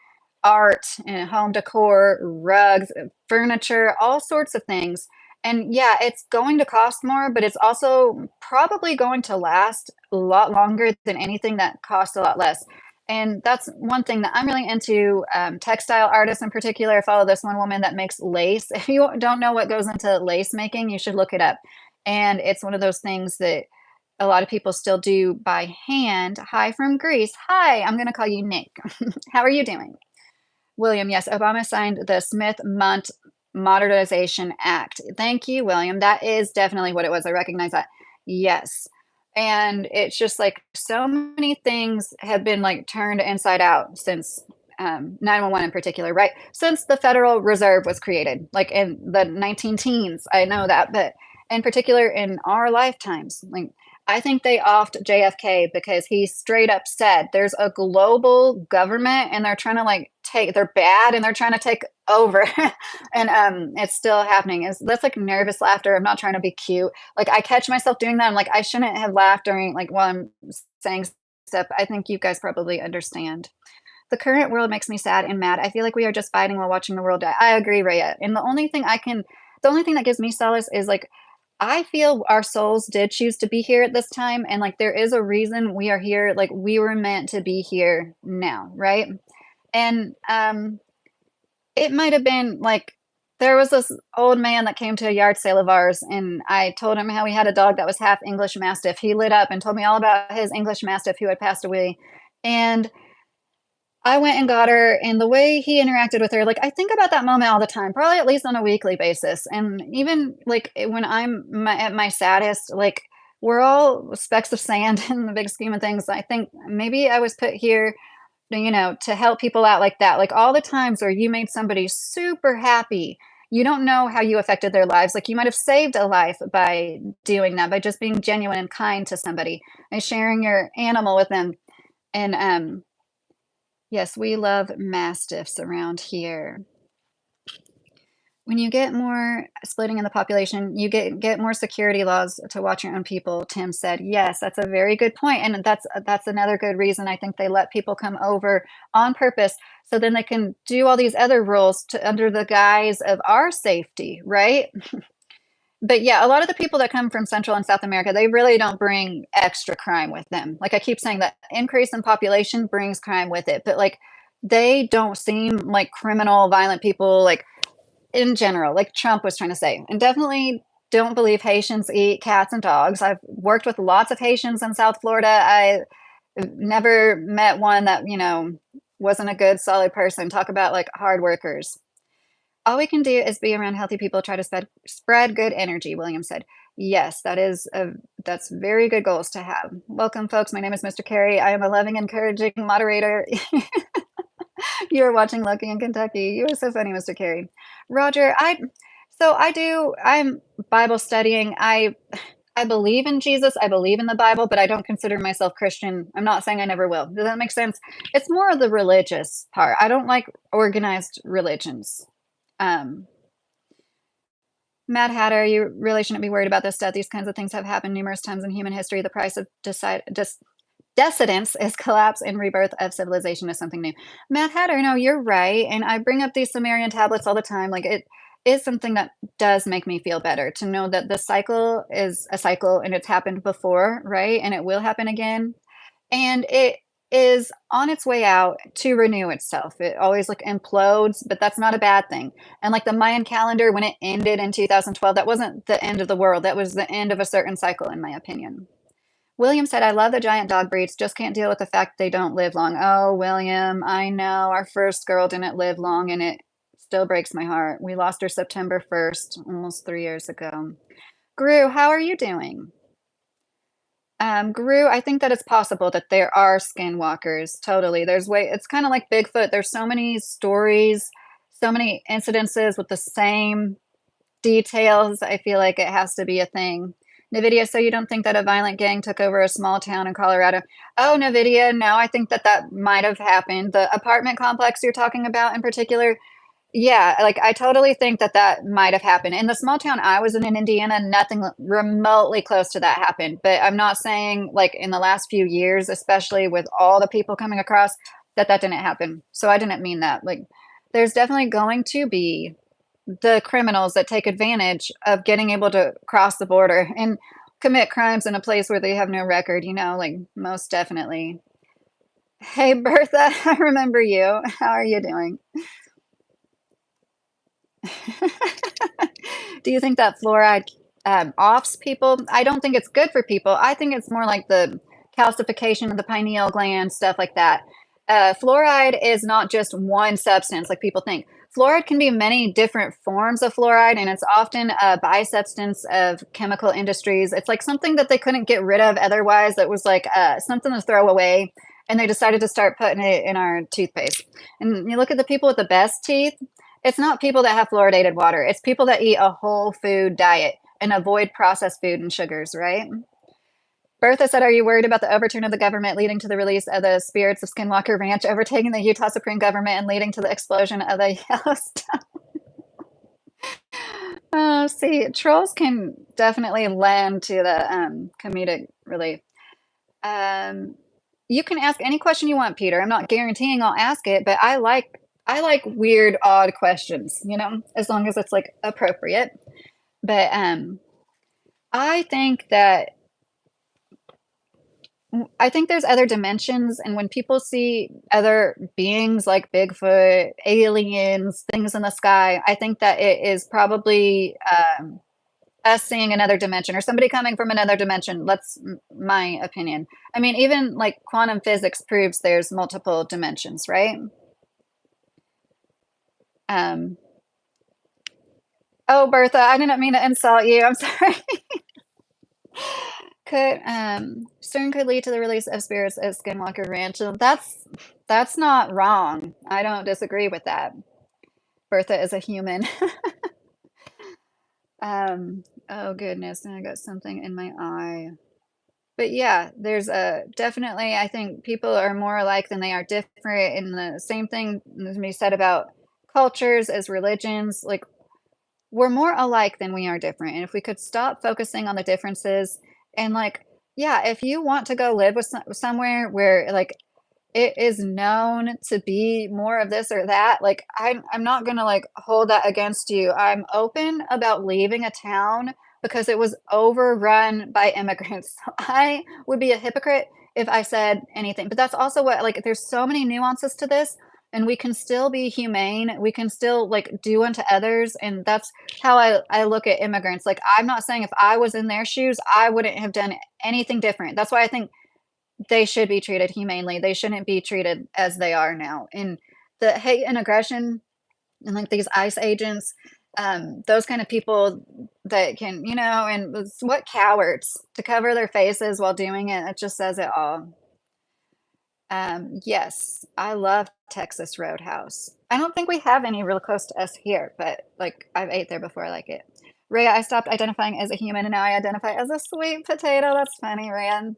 art and home decor, rugs, furniture, all sorts of things. And yeah, it's going to cost more, but it's also probably going to last a lot longer than anything that costs a lot less. And that's one thing that I'm really into, textile artists in particular. I follow this one woman that makes lace. If you don't know what goes into lace making, you should look it up. And it's one of those things that a lot of people still do by hand. Hi from Greece. Hi, I'm going to call you Nick. How are you doing? William, yes, Obama signed the Smith-Mundt Modernization Act. Thank you, William. That is definitely what it was. I recognize that. Yes. And it's just like so many things have been like turned inside out since 911 in particular, right? Since the Federal Reserve was created, like in the 19 teens, I know that, but in particular in our lifetimes, like I think they offed JFK because he straight up said there's a global government and they're trying to like they're bad and they're trying to take over. And it's still happening. That's like nervous laughter. I'm not trying to be cute. Like I catch myself doing that. I'm like, I shouldn't have laughed during like while I'm saying stuff. I think you guys probably understand. The current world makes me sad and mad. I feel like we are just fighting while watching the world die. I agree, Rhea. And the only thing that gives me solace is like I feel our souls did choose to be here at this time, and like there is a reason we are here. Like we were meant to be here now, right? And it might have been like there was this old man that came to a yard sale of ours, and I told him how he had a dog that was half English Mastiff. He lit up and told me all about his English Mastiff who had passed away. And I went and got her, and the way he interacted with her, like, I think about that moment all the time, probably at least on a weekly basis. And even like when at my saddest, like, we're all specks of sand in the big scheme of things. I think maybe I was put here, to help people out like that. Like all the times where you made somebody super happy, you don't know how you affected their lives. Like you might have saved a life by doing that, by just being genuine and kind to somebody and sharing your animal with them. And yes, we love mastiffs around here. When you get more splitting in the population, you get more security laws to watch your own people, Tim said. Yes, that's a very good point, and that's another good reason I think they let people come over on purpose, so then they can do all these other rules under the guise of our safety, right? But yeah, a lot of the people that come from Central and South America, they really don't bring extra crime with them. Like I keep saying, that increase in population brings crime with it, but like they don't seem like criminal, violent people, like in general, like Trump was trying to say. And definitely don't believe Haitians eat cats and dogs. I've worked with lots of Haitians in South Florida. I never met one that, wasn't a good, solid person. Talk about like hard workers. All we can do is be around healthy people, try to spread good energy, William said. Yes, that's very good goals to have. Welcome, folks. My name is Mr. Carey. I am a loving, encouraging moderator. You're watching Lucky in Kentucky. You are so funny, Mr. Carey. Roger, I'm Bible studying. I believe in Jesus. I believe in the Bible, but I don't consider myself Christian. I'm not saying I never will. Does that make sense? It's more of the religious part. I don't like organized religions. Mad Hatter, you really shouldn't be worried about this stuff. These kinds of things have happened numerous times in human history. The price of Decadence is collapse and rebirth of civilization as something new. Mad Hatter, no, you're right, and I bring up these Sumerian tablets all the time, like, it is something that does make me feel better to know that the cycle is a cycle and it's happened before, right? And it will happen again, and it is on its way out to renew itself. It always, like, implodes, but that's not a bad thing, and, like, the Mayan calendar, when it ended in 2012, that wasn't the end of the world, that was the end of a certain cycle, in my opinion. William said, "I love the giant dog breeds, just can't deal with the fact they don't live long." Oh, William, I know. Our first girl didn't live long, and it still breaks my heart. We lost her September 1st, almost 3 years ago. Gru, how are you doing? Gru, I think that it's possible that there are skinwalkers. Totally. It's kind of like Bigfoot. There's so many stories, so many incidences with the same details. I feel like it has to be a thing. Nvidia, so you don't think that a violent gang took over a small town in Colorado? Oh, Nvidia, no, I think that that might have happened. The apartment complex you're talking about in particular, yeah, like I totally think that that might have happened. In the small town I was in Indiana, nothing remotely close to that happened. But I'm not saying like in the last few years, especially with all the people coming across, that that didn't happen. So I didn't mean that. Like, there's definitely going to be the criminals that take advantage of getting able to cross the border and commit crimes in a place where they have no record, like most definitely. Hey, Bertha, I remember you. How are you doing? Do you think that fluoride offs people? I don't think it's good for people. I think it's more like the calcification of the pineal gland, stuff like that. Fluoride is not just one substance like people think. Fluoride can be many different forms of fluoride, and it's often a by-substance of chemical industries. It's like something that they couldn't get rid of otherwise, that was like something to throw away, and they decided to start putting it in our toothpaste. And you look at the people with the best teeth, it's not people that have fluoridated water. It's people that eat a whole food diet and avoid processed food and sugars, right? Bertha said, "Are you worried about the overturn of the government leading to the release of the spirits of Skinwalker Ranch, overtaking the Utah Supreme Government, and leading to the explosion of the Yellowstone?" Oh, see, trolls can definitely lend to the comedic relief. Um, you can ask any question you want, Peter. I'm not guaranteeing I'll ask it, but I like weird, odd questions, as long as it's like appropriate. But I think that I think there's other dimensions, and when people see other beings like Bigfoot, aliens, things in the sky, I think that it is probably us seeing another dimension or somebody coming from another dimension. That's my opinion. I mean, even like quantum physics proves there's multiple dimensions, right? Um, oh, Bertha, I didn't mean to insult you. I'm sorry. Could CERN could lead to the release of spirits at Skinwalker Ranch. And that's not wrong. I don't disagree with that. Bertha is a human. Oh goodness, now I got something in my eye. But yeah, there's a definitely, I think people are more alike than they are different. And the same thing can be said about cultures as religions. Like, we're more alike than we are different. And if we could stop focusing on the differences and like, yeah, if you want to go live with somewhere where like it is known to be more of this or that, like I'm not gonna like hold that against you. I'm open about leaving a town because it was overrun by immigrants. I would be a hypocrite if I said anything. But that's also what like there's so many nuances to this, and we can still be humane. We can still like do unto others, and that's how I look at immigrants. Like, I'm not saying if I was in their shoes, I wouldn't have done anything different. That's why I think they should be treated humanely. They shouldn't be treated as they are now. And the hate and aggression and like these ICE agents, those kind of people that can, and what cowards to cover their faces while doing it. It just says it all. Yes, I love Texas Roadhouse. I don't think we have any real close to us here, but like I've ate there before. I like it. Rhea, I stopped identifying as a human and now I identify as a sweet potato. That's funny, Rhea.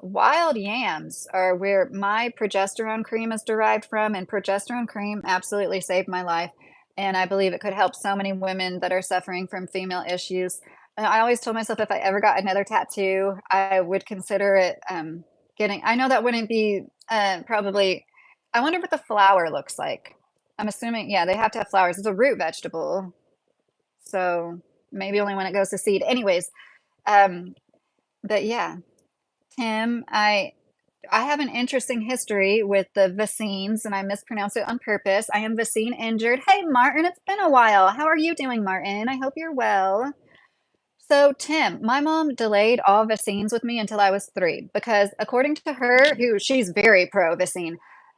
Wild yams are where my progesterone cream is derived from, and progesterone cream absolutely saved my life. And I believe it could help so many women that are suffering from female issues. And I always told myself if I ever got another tattoo, I would consider it I know that wouldn't be probably, I wonder what the flower looks like. I'm assuming, yeah, they have to have flowers. It's a root vegetable. So maybe only when it goes to seed. Anyways, um, but yeah, Tim, I have an interesting history with the vaccines, and I mispronounced it on purpose. I am vaccine injured. Hey, Martin, it's been a while. How are you doing, Martin? I hope you're well. So, Tim, my mom delayed all vaccines with me until I was 3 because, according to her, who she's very pro vaccine,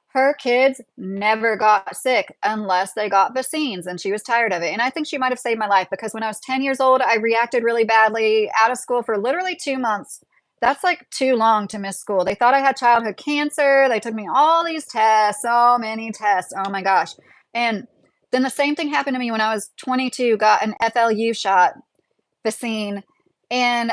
her kids never got sick unless they got vaccines, and she was tired of it. And I think she might have saved my life because when I was 10 years old, I reacted really badly, out of school for literally 2 months. That's like too long to miss school. They thought I had childhood cancer. They took me all these tests, so many tests. Oh my gosh. And then the same thing happened to me when I was 22, got an FLU shot vaccine, and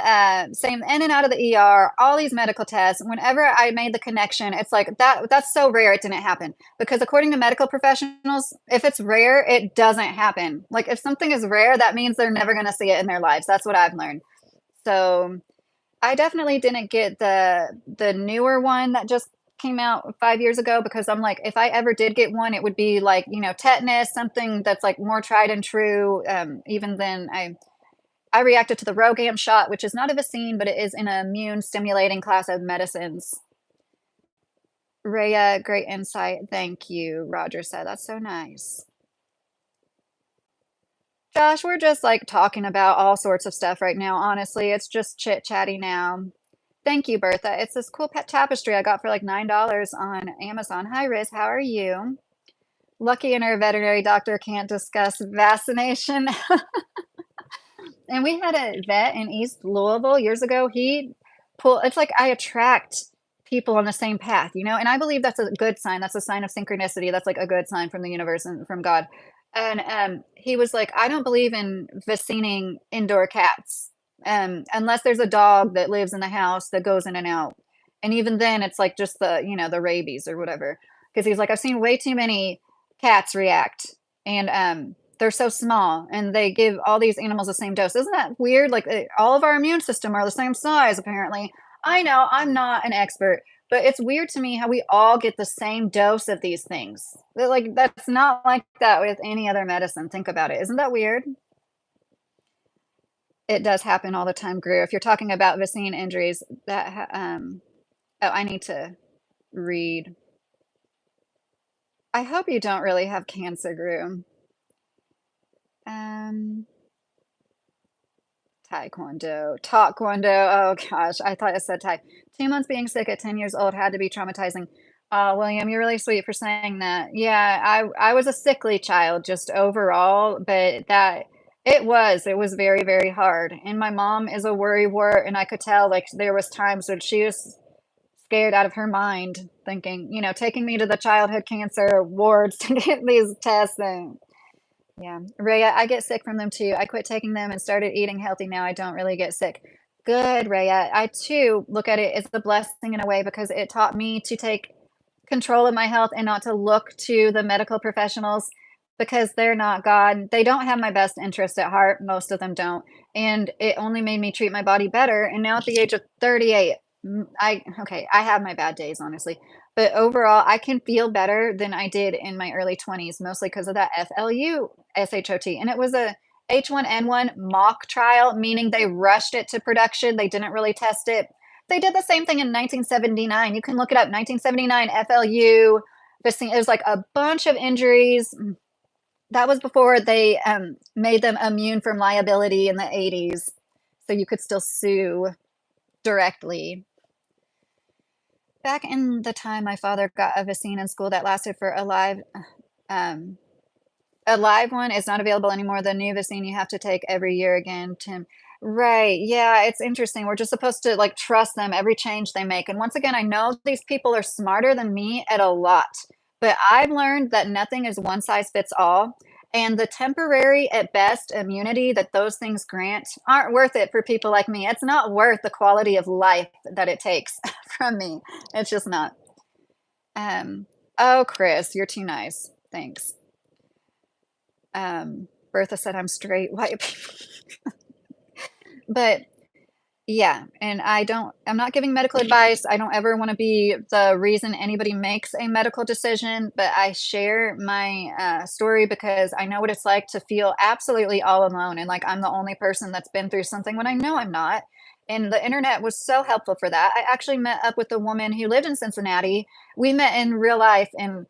same in and out of the ER, all these medical tests. Whenever I made the connection, it's like that's so rare it didn't happen. Because according to medical professionals, if it's rare, it doesn't happen. Like if something is rare, that means they're never going to see it in their lives. That's what I've learned. So I definitely didn't get the newer one that just came out 5 years ago because I'm like, if I ever did get one, it would be like, tetanus, something that's like more tried and true. Even then, I reacted to the Rogam shot, which is not a vaccine, but it is an immune stimulating class of medicines. Rhea, great insight. Thank you, Roger said. That's so nice. Josh, we're just like talking about all sorts of stuff right now. Honestly, it's just chit chatty now. Thank you, Bertha. It's this cool pet tapestry I got for like $9 on Amazon. Hi, Riz. How are you? Lucky and her veterinary doctor can't discuss vaccination. And we had a vet in East Louisville years ago. It's like I attract people on the same path, and I believe that's a good sign. That's a sign of synchronicity. That's like a good sign from the universe and from God. And he was like, I don't believe in vaccinating indoor cats unless there's a dog that lives in the house that goes in and out. And even then, it's like just the rabies or whatever. Because he's like, I've seen way too many cats react. And they're so small and they give all these animals the same dose. Isn't that weird? Like all of our immune system are the same size, apparently. I know I'm not an expert, but it's weird to me how we all get the same dose of these things. Like that's not like that with any other medicine. Think about it. Isn't that weird? It does happen all the time, Greer. If you're talking about vaccine injuries, oh, I need to read. I hope you don't really have cancer, Greer. Um, Taekwondo. Oh gosh, I thought it said Thai. 2 months being sick at 10 years old had to be traumatizing. William, you're really sweet for saying that. Yeah, I was a sickly child just overall, but it was very, very hard. And my mom is a worrywart, and I could tell like there was times when she was scared out of her mind, thinking, taking me to the childhood cancer wards to get these tests and yeah. Rhea, I get sick from them too. I quit taking them and started eating healthy. Now I don't really get sick. Good, Rhea. I too look at it as a blessing in a way because it taught me to take control of my health and not to look to the medical professionals because they're not God. They don't have my best interest at heart. Most of them don't. And it only made me treat my body better. And now at the age of 38, I have my bad days, honestly. But overall, I can feel better than I did in my early 20s, mostly because of that FLU SHOT. And it was a H1N1 mock trial, meaning they rushed it to production. They didn't really test it. They did the same thing in 1979. You can look it up. 1979 FLU. It was like a bunch of injuries. That was before they made them immune from liability in the 80s. So you could still sue directly. Back in the time my father got a vaccine in school that lasted for um, a live one is not available anymore. The new vaccine you have to take every year again, Tim. Right. Yeah, it's interesting. We're just supposed to like trust them every change they make. And once again, I know these people are smarter than me at a lot, but I've learned that nothing is one size fits all. And the temporary, at best, immunity that those things grant aren't worth it for people like me. It's not worth the quality of life that it takes from me. It's just not. Oh, Chris, you're too nice. Thanks. Bertha said I'm straight white people. But Yeah, and I'm not giving medical advice. I don't ever wanna be the reason anybody makes a medical decision, but I share my, story because I know what it's like to feel absolutely all alone and like I'm the only person that's been through something when I know I'm not, and the internet was so helpful for that. I actually met up with a woman who lived in Cincinnati. We met in real life, and,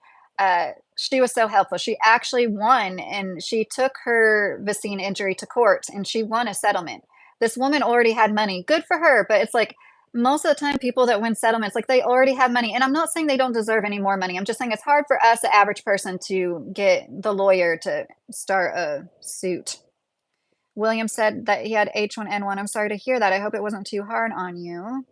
she was so helpful. She actually won, and she took her Vicine injury to court, and she won a settlement. This woman already had money. Good for her, but it's like most of the time people that win settlements, like they already have money. And I'm not saying they don't deserve any more money. I'm just saying it's hard for us, the average person, to get the lawyer to start a suit. William said that he had H1N1. I'm sorry to hear that. I hope it wasn't too hard on you.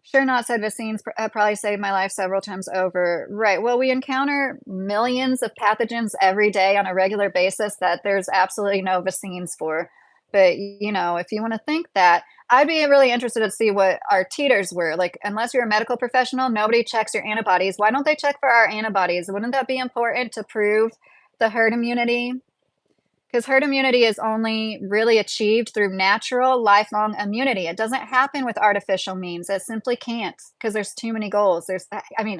Sure not, said Vaccines probably saved my life several times over. Right. Well, we encounter millions of pathogens every day on a regular basis that there's absolutely no vaccines for. But, if you want to think that, I'd be really interested to see what our titers were. Like, unless you're a medical professional, nobody checks your antibodies. Why don't they check for our antibodies? Wouldn't that be important to prove the herd immunity? Because herd immunity is only really achieved through natural, lifelong immunity. It doesn't happen with artificial means. It simply can't because there's too many goals.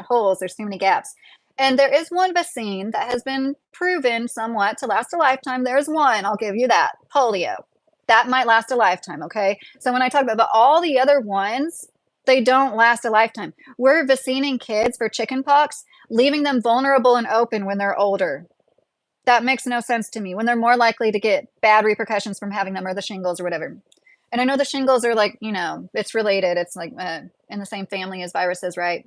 Holes. There's too many gaps. And there is one vaccine that has been proven somewhat to last a lifetime. There's one, I'll give you that, polio. That might last a lifetime, okay? So when I talk about all the other ones, they don't last a lifetime. We're vaccinating kids for chickenpox, leaving them vulnerable and open when they're older. That makes no sense to me when they're more likely to get bad repercussions from having them or the shingles or whatever. And I know the shingles are like, it's related. It's like in the same family as viruses, right?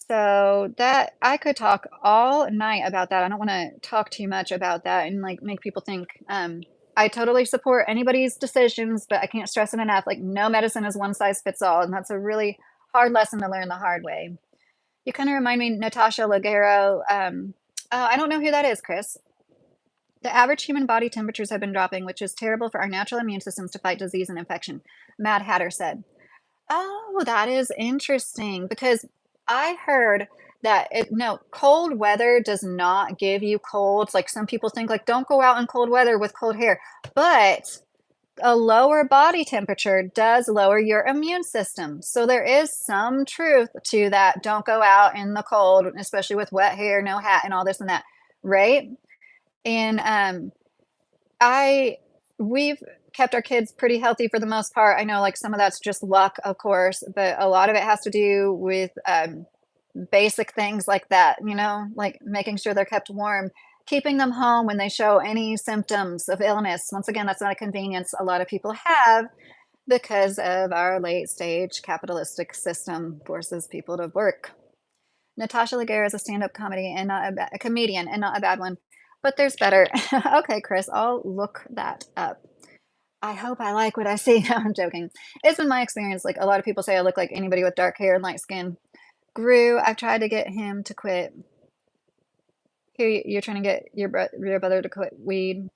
So that I could talk all night about that. I don't want to talk too much about that and like make people think. I totally support anybody's decisions, but I can't stress it enough. Like, no medicine is one size fits all. And that's a really hard lesson to learn the hard way. You kind of remind me, Natasha Leggero. Oh, I don't know who that is, Chris. The average human body temperatures have been dropping, which is terrible for our natural immune systems to fight disease and infection, Mad Hatter said. Oh, that is interesting because I heard that no, cold weather does not give you colds. Like some people think like don't go out in cold weather with cold hair, but a lower body temperature does lower your immune system. So there is some truth to that. Don't go out in the cold, especially with wet hair, no hat, and all this and that, right? And I we've kept our kids pretty healthy for the most part. I know like some of that's just luck, of course, but a lot of it has to do with basic things like that, like making sure they're kept warm, keeping them home when they show any symptoms of illness. Once again, that's not a convenience a lot of people have because of our late stage capitalistic system forces people to work. Natasha Leggero is a stand-up comedy and not a comedian and not a bad one, but there's better. Okay, Chris, I'll look that up. I hope I like what I see. No, I'm joking. It's been my experience. Like a lot of people say I look like anybody with dark hair and light skin. Gru, I've tried to get him to quit. Here, you're trying to get your brother to quit weed.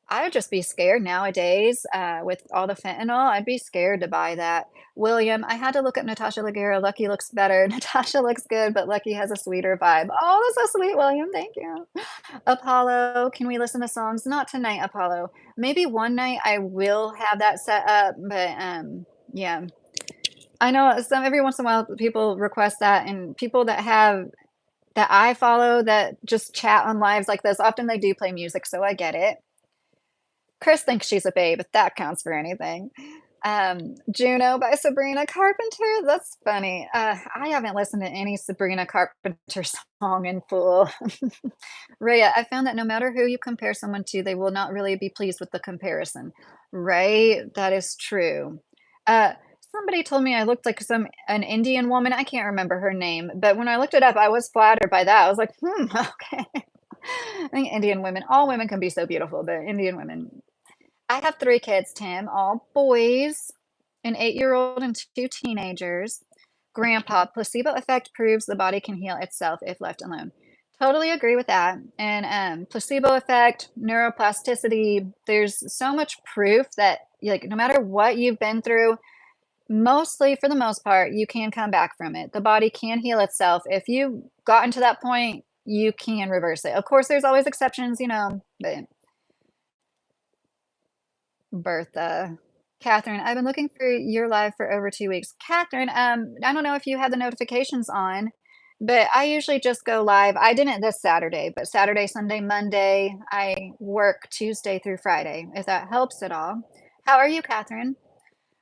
I would just be scared nowadays with all the fentanyl. I'd be scared to buy that. William, I had to look up Natasha Leggero. Lucky looks better. Natasha looks good, but Lucky has a sweeter vibe. Oh, that's so sweet, William. Thank you. Apollo, can we listen to songs? Not tonight, Apollo. Maybe one night I will have that set up, but yeah. I know some every once in a while people request that, and people that I follow that just chat on lives like this, often they do play music, so I get it. Chris thinks she's a babe, if that counts for anything. Juno by Sabrina Carpenter. That's funny. I haven't listened to any Sabrina Carpenter song in full. Rhea, I found that no matter who you compare someone to, they will not really be pleased with the comparison. Right? That is true. Uh, Somebody told me I looked like an Indian woman. I can't remember her name, but when I looked it up, I was flattered by that. I was like, okay. I think Indian women, all women can be so beautiful, but Indian women. I have 3 kids, Tim, all boys, an 8-year-old and 2 teenagers. Grandpa, placebo effect proves the body can heal itself if left alone. Totally agree with that. And placebo effect, neuroplasticity, there's so much proof that like no matter what you've been through, mostly for the most part, you can come back from it. The body can heal itself. If you've gotten to that point, you can reverse it. Of course, there's always exceptions, but Bertha. Catherine, I've been looking for your live for over 2 weeks. Catherine, I don't know if you had the notifications on, but I usually just go live. I didn't this Saturday, but Saturday, Sunday, Monday, I work Tuesday through Friday, if that helps at all. How are you, Catherine?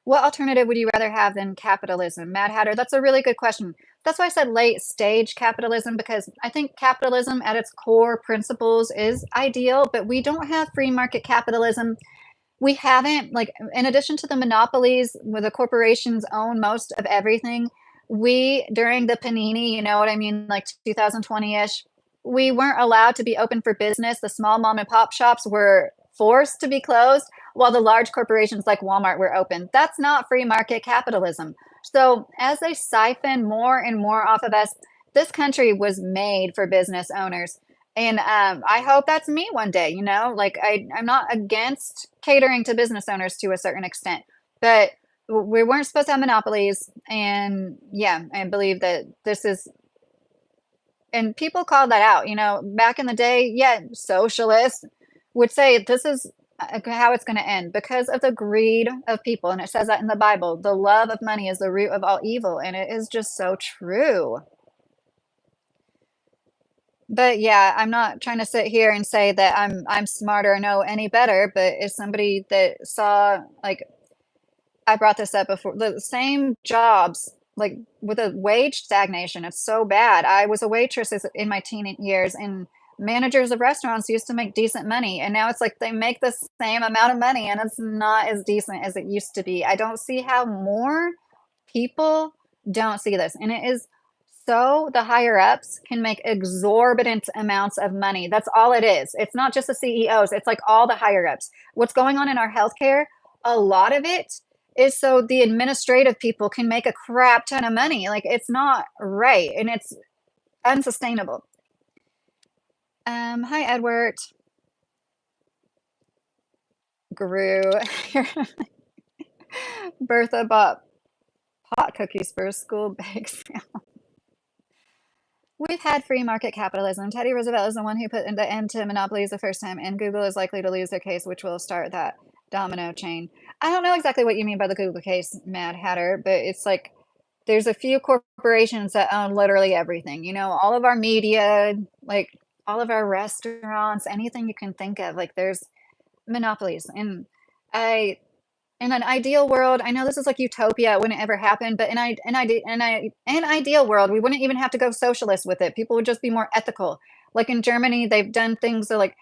What alternative would you rather have than capitalism? Mad Hatter, that's a really good question. That's why I said late stage capitalism, because I think capitalism at its core principles is ideal, but we don't have free market capitalism. We haven't, like, in addition to the monopolies where the corporations own most of everything, we, during the panini, you know what I mean, like 2020-ish, we weren't allowed to be open for business. The small mom and pop shops were forced to be closed while the large corporations like Walmart were open. That's not free market capitalism. So as they siphon more and more off of us, this country was made for business owners. And I hope that's me one day, you know? Like I'm not against catering to business owners to a certain extent, but we weren't supposed to have monopolies. And yeah, I believe that this is, and people called that out, you know, back in the day, yeah, socialists would say this is how it's going to end because of the greed of people. And it says that in the Bible, the love of money is the root of all evil. And it is just so true. But yeah, I'm not trying to sit here and say that I'm smart or know any better, but as somebody that saw, like, I brought this up before, the same jobs, like with a wage stagnation, it's so bad. I was a waitress in my teen years, and managers of restaurants used to make decent money, and now it's like they make the same amount of money, and it's not as decent as it used to be. I don't see how more people don't see this, and it is so the higher ups can make exorbitant amounts of money. That's all it is. It's not just the CEOs, it's like all the higher ups. What's going on in our healthcare, a lot of it is so the administrative people can make a crap ton of money. Like it's not right and it's unsustainable. Hi Edward. Guru. Bertha bought pot cookies for a school bake sale. We've had free market capitalism. Teddy Roosevelt is the one who put an end to monopolies the first time, and Google is likely to lose their case, which will start that domino chain. I don't know exactly what you mean by the Google case, Mad Hatter, but it's like there's a few corporations that own literally everything. You know, all of our media, like all of our restaurants, anything you can think of. Like there's monopolies, and I in an ideal world, I know this is like utopia, it wouldn't ever happen, but in ideal world, we wouldn't even have to go socialist with it. People would just be more ethical. Like in Germany, they've done things that like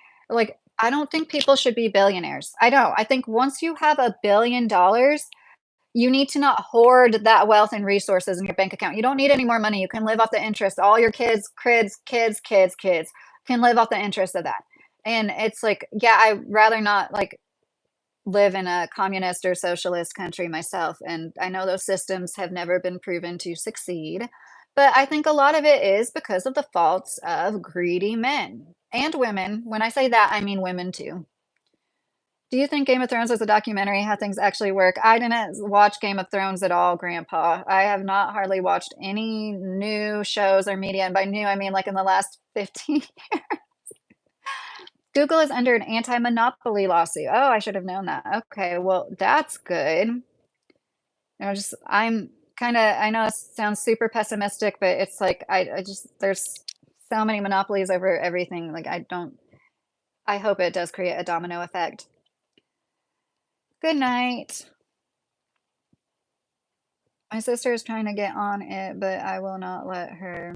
I don't think people should be billionaires. I don't. I think once you have $1 billion, you need to not hoard that wealth and resources in your bank account. You don't need any more money. You can live off the interest. All your kids can live off the interest of that. And it's like, yeah, I'd rather not like live in a communist or socialist country myself, and I know those systems have never been proven to succeed, but I think a lot of it is because of the faults of greedy men and women. When I say that, I mean women too. Do you think Game of Thrones is a documentary how things actually work? I didn't watch Game of Thrones at all, Grandpa. I have not hardly watched any new shows or media, and by new I mean like in the last 15. Google is under an anti-monopoly lawsuit. Oh, I should have known that. Okay, well, that's good. I'm kind of, I know it sounds super pessimistic, but it's like, I just, there's so many monopolies over everything. Like, I hope it does create a domino effect. Good night. My sister is trying to get on it, but I will not let her.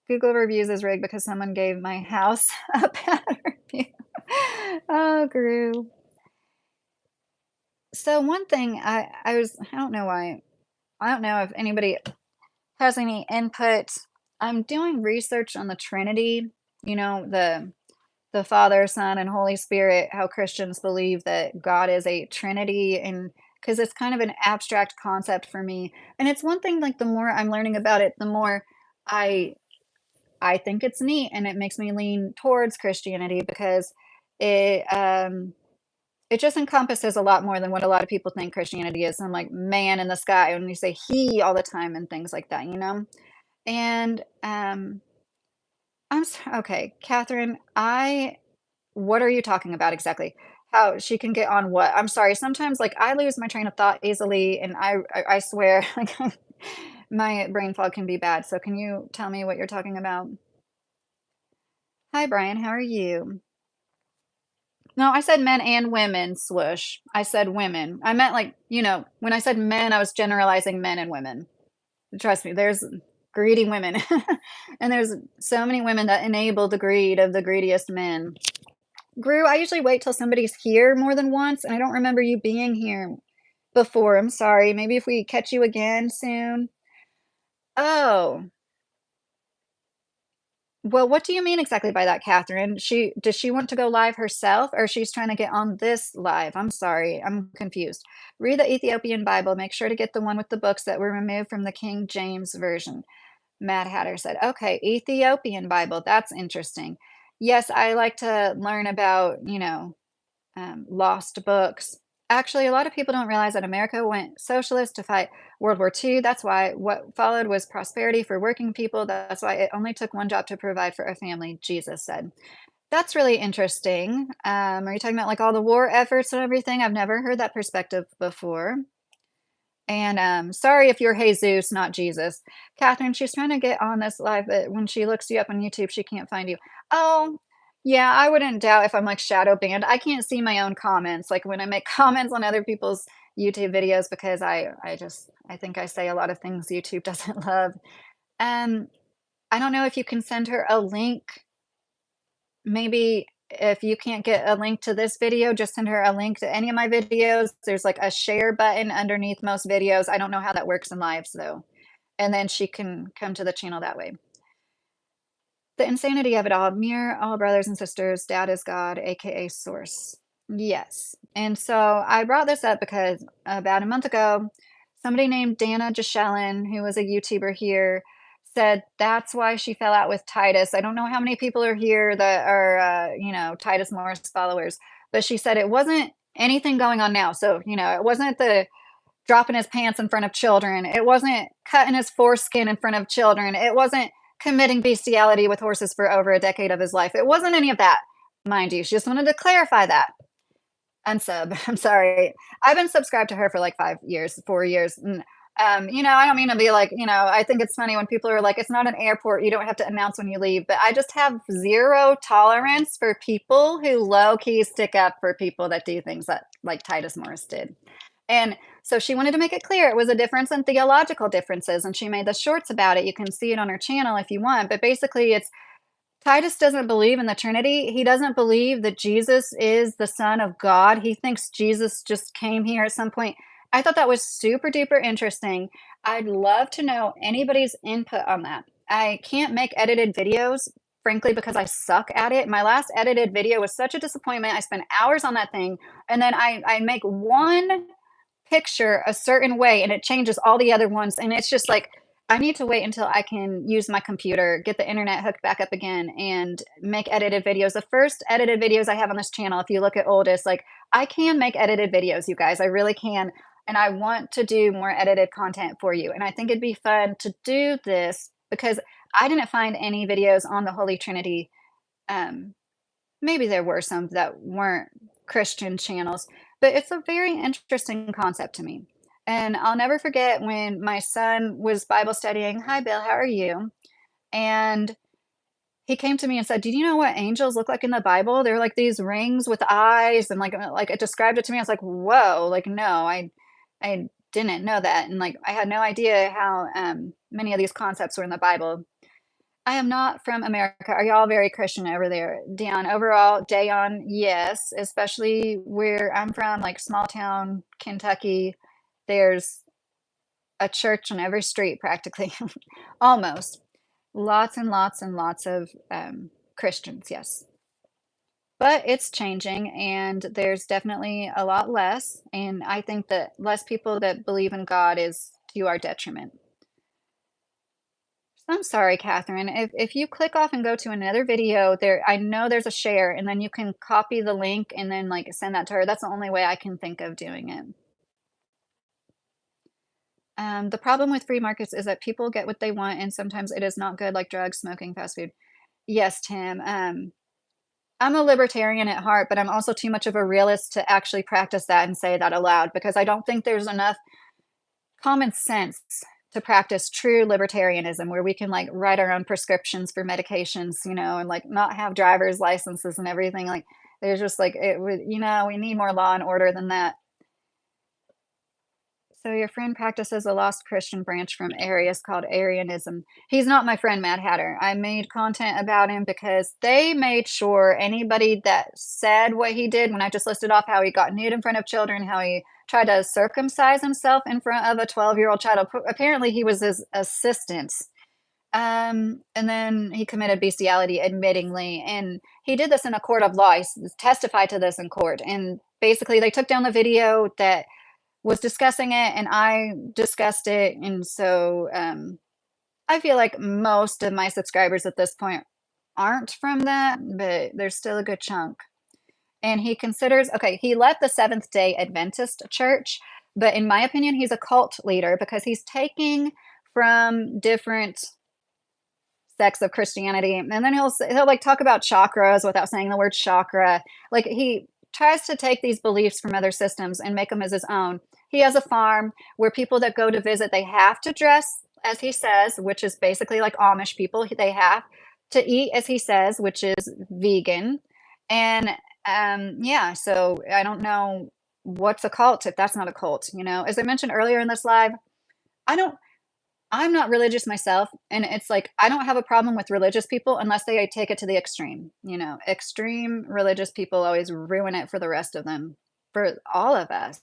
Google reviews is rigged because someone gave my house a bad review. Oh, Gru. So one thing I don't know why, I don't know if anybody has any input. I'm doing research on the Trinity, you know, the Father, Son, and Holy Spirit, how Christians believe that God is a Trinity, and because it's kind of an abstract concept for me. And it's one thing, like the more I'm learning about it, the more I I think it's neat and it makes me lean towards Christianity because it it just encompasses a lot more than what a lot of people think Christianity is. Some like man in the sky when you say he all the time and things like that, you know? And okay, Catherine, what are you talking about exactly? How she can get on what? I'm sorry, sometimes, like, I lose my train of thought easily, and I swear, like, my brain fog can be bad, so can you tell me what you're talking about? Hi, Brian, how are you? No, I said men and women, swoosh. I said women. I meant, like, when I said men, I was generalizing men and women. Trust me, there's greedy women, and there's so many women that enable the greed of the greediest men. Gru, I usually wait till somebody's here more than once, and I don't remember you being here before. I'm sorry. Maybe if we catch you again soon. Oh, well, what do you mean exactly by that, Catherine? Does she want to go live herself, or she's trying to get on this live? I'm sorry, I'm confused. Read the Ethiopian Bible. Make sure to get the one with the books that were removed from the King James Version. Mad Hatter said, okay, Ethiopian Bible. That's interesting. Yes, I like to learn about, lost books. Actually, a lot of people don't realize that America went socialist to fight World War II. That's why what followed was prosperity for working people. That's why it only took one job to provide for a family, Jesus said. That's really interesting. Are you talking about like all the war efforts and everything? I've never heard that perspective before. And sorry if you're Jesus, not Jesus. Catherine, she's trying to get on this live, but when she looks you up on YouTube, she can't find you. Oh, yeah, I wouldn't doubt if I'm like shadow banned. I can't see my own comments, like when I make comments on other people's YouTube videos because I think I say a lot of things YouTube doesn't love. Um, I don't know if you can send her a link. Maybe if you can't get a link to this video, just send her a link to any of my videos. There's like a share button underneath most videos. I don't know how that works in lives though. And then she can come to the channel that way. The insanity of it all. Mirror all brothers and sisters. Dad is God, aka Source. Yes. And so I brought this up because about a month ago, somebody named Dana Gishelin, who was a YouTuber here, said that's why she fell out with Titus. I don't know how many people are here that are, Titus Morris followers, but she said it wasn't anything going on now. So, it wasn't the dropping his pants in front of children. It wasn't cutting his foreskin in front of children. It wasn't committing bestiality with horses for over a decade of his life. It wasn't any of that, mind you. She just wanted to clarify that. Unsub. I'm sorry. I've been subscribed to her for like 5 years, 4 years. And, I don't mean to be like, I think it's funny when people are like, it's not an airport. You don't have to announce when you leave. But I just have zero tolerance for people who low key stick up for people that do things that like Titus Morris did. And so she wanted to make it clear it was a difference in theological differences. And she made the shorts about it. You can see it on her channel if you want. But basically, it's Titus doesn't believe in the Trinity. He doesn't believe that Jesus is the Son of God. He thinks Jesus just came here at some point. I thought that was super duper interesting. I'd love to know anybody's input on that. I can't make edited videos, frankly, because I suck at it. My last edited video was such a disappointment. I spent hours on that thing, and then I make one picture a certain way and it changes all the other ones. And it's just like, I need to wait until I can use my computer, get the internet hooked back up again, and make edited videos. The first edited videos I have on this channel, if you look at oldest, like I can make edited videos, you guys. I really can. And I want to do more edited content for you. And I think it'd be fun to do this because I didn't find any videos on the Holy Trinity. Maybe there were some that weren't Christian channels, but it's a very interesting concept to me. And I'll never forget when my son was Bible studying. Hi, Bill, how are you? And he came to me and said, "Do you know what angels look like in the Bible? They're like these rings with eyes." And like it described it to me. I was like, "Whoa!" Like, no, I didn't know that, and like I had no idea how many of these concepts were in the Bible. I am not from America. Are y'all very Christian over there? Dion, overall, Dayon, yes, especially where I'm from, like small town Kentucky. There's a church on every street practically, almost. Lots and lots and lots of Christians, yes. But it's changing, and there's definitely a lot less. And I think that less people that believe in God is to our detriment. I'm sorry, Catherine. If you click off and go to another video, there I know there's a share, and then you can copy the link and then like send that to her. That's the only way I can think of doing it. The problem with free markets is that people get what they want, and sometimes it is not good, like drugs, smoking, fast food. Yes, Tim. I'm a libertarian at heart, but I'm also too much of a realist to actually practice that and say that aloud because I don't think there's enough common sense to practice true libertarianism where we can like write our own prescriptions for medications, and like not have driver's licenses and everything. Like there's just like it would, we need more law and order than that. So your friend practices a lost Christian branch from Arius called Arianism. He's not my friend Mad Hatter. I made content about him because they made sure anybody that said what he did, when I just listed off how he got nude in front of children, how he tried to circumcise himself in front of a 12-year-old child. Apparently he was his assistant. And then he committed bestiality admittingly, and he did this in a court of law. He testified to this in court. And basically they took down the video that was discussing it, and I discussed it, and so, I feel like most of my subscribers at this point aren't from that, but there's still a good chunk, and he left the Seventh-day Adventist church, but in my opinion, he's a cult leader because he's taking from different sects of Christianity, and then he'll like talk about chakras without saying the word chakra. Like he tries to take these beliefs from other systems and make them as his own. He has a farm where people that go to visit, they have to dress as he says, which is basically like Amish people. They have to eat as he says, which is vegan. And yeah, so I don't know what's a cult if that's not a cult. As I mentioned earlier in this live, I don't I'm not religious myself, and it's like I don't have a problem with religious people unless they take it to the extreme. Extreme religious people always ruin it for the rest of them, for all of us.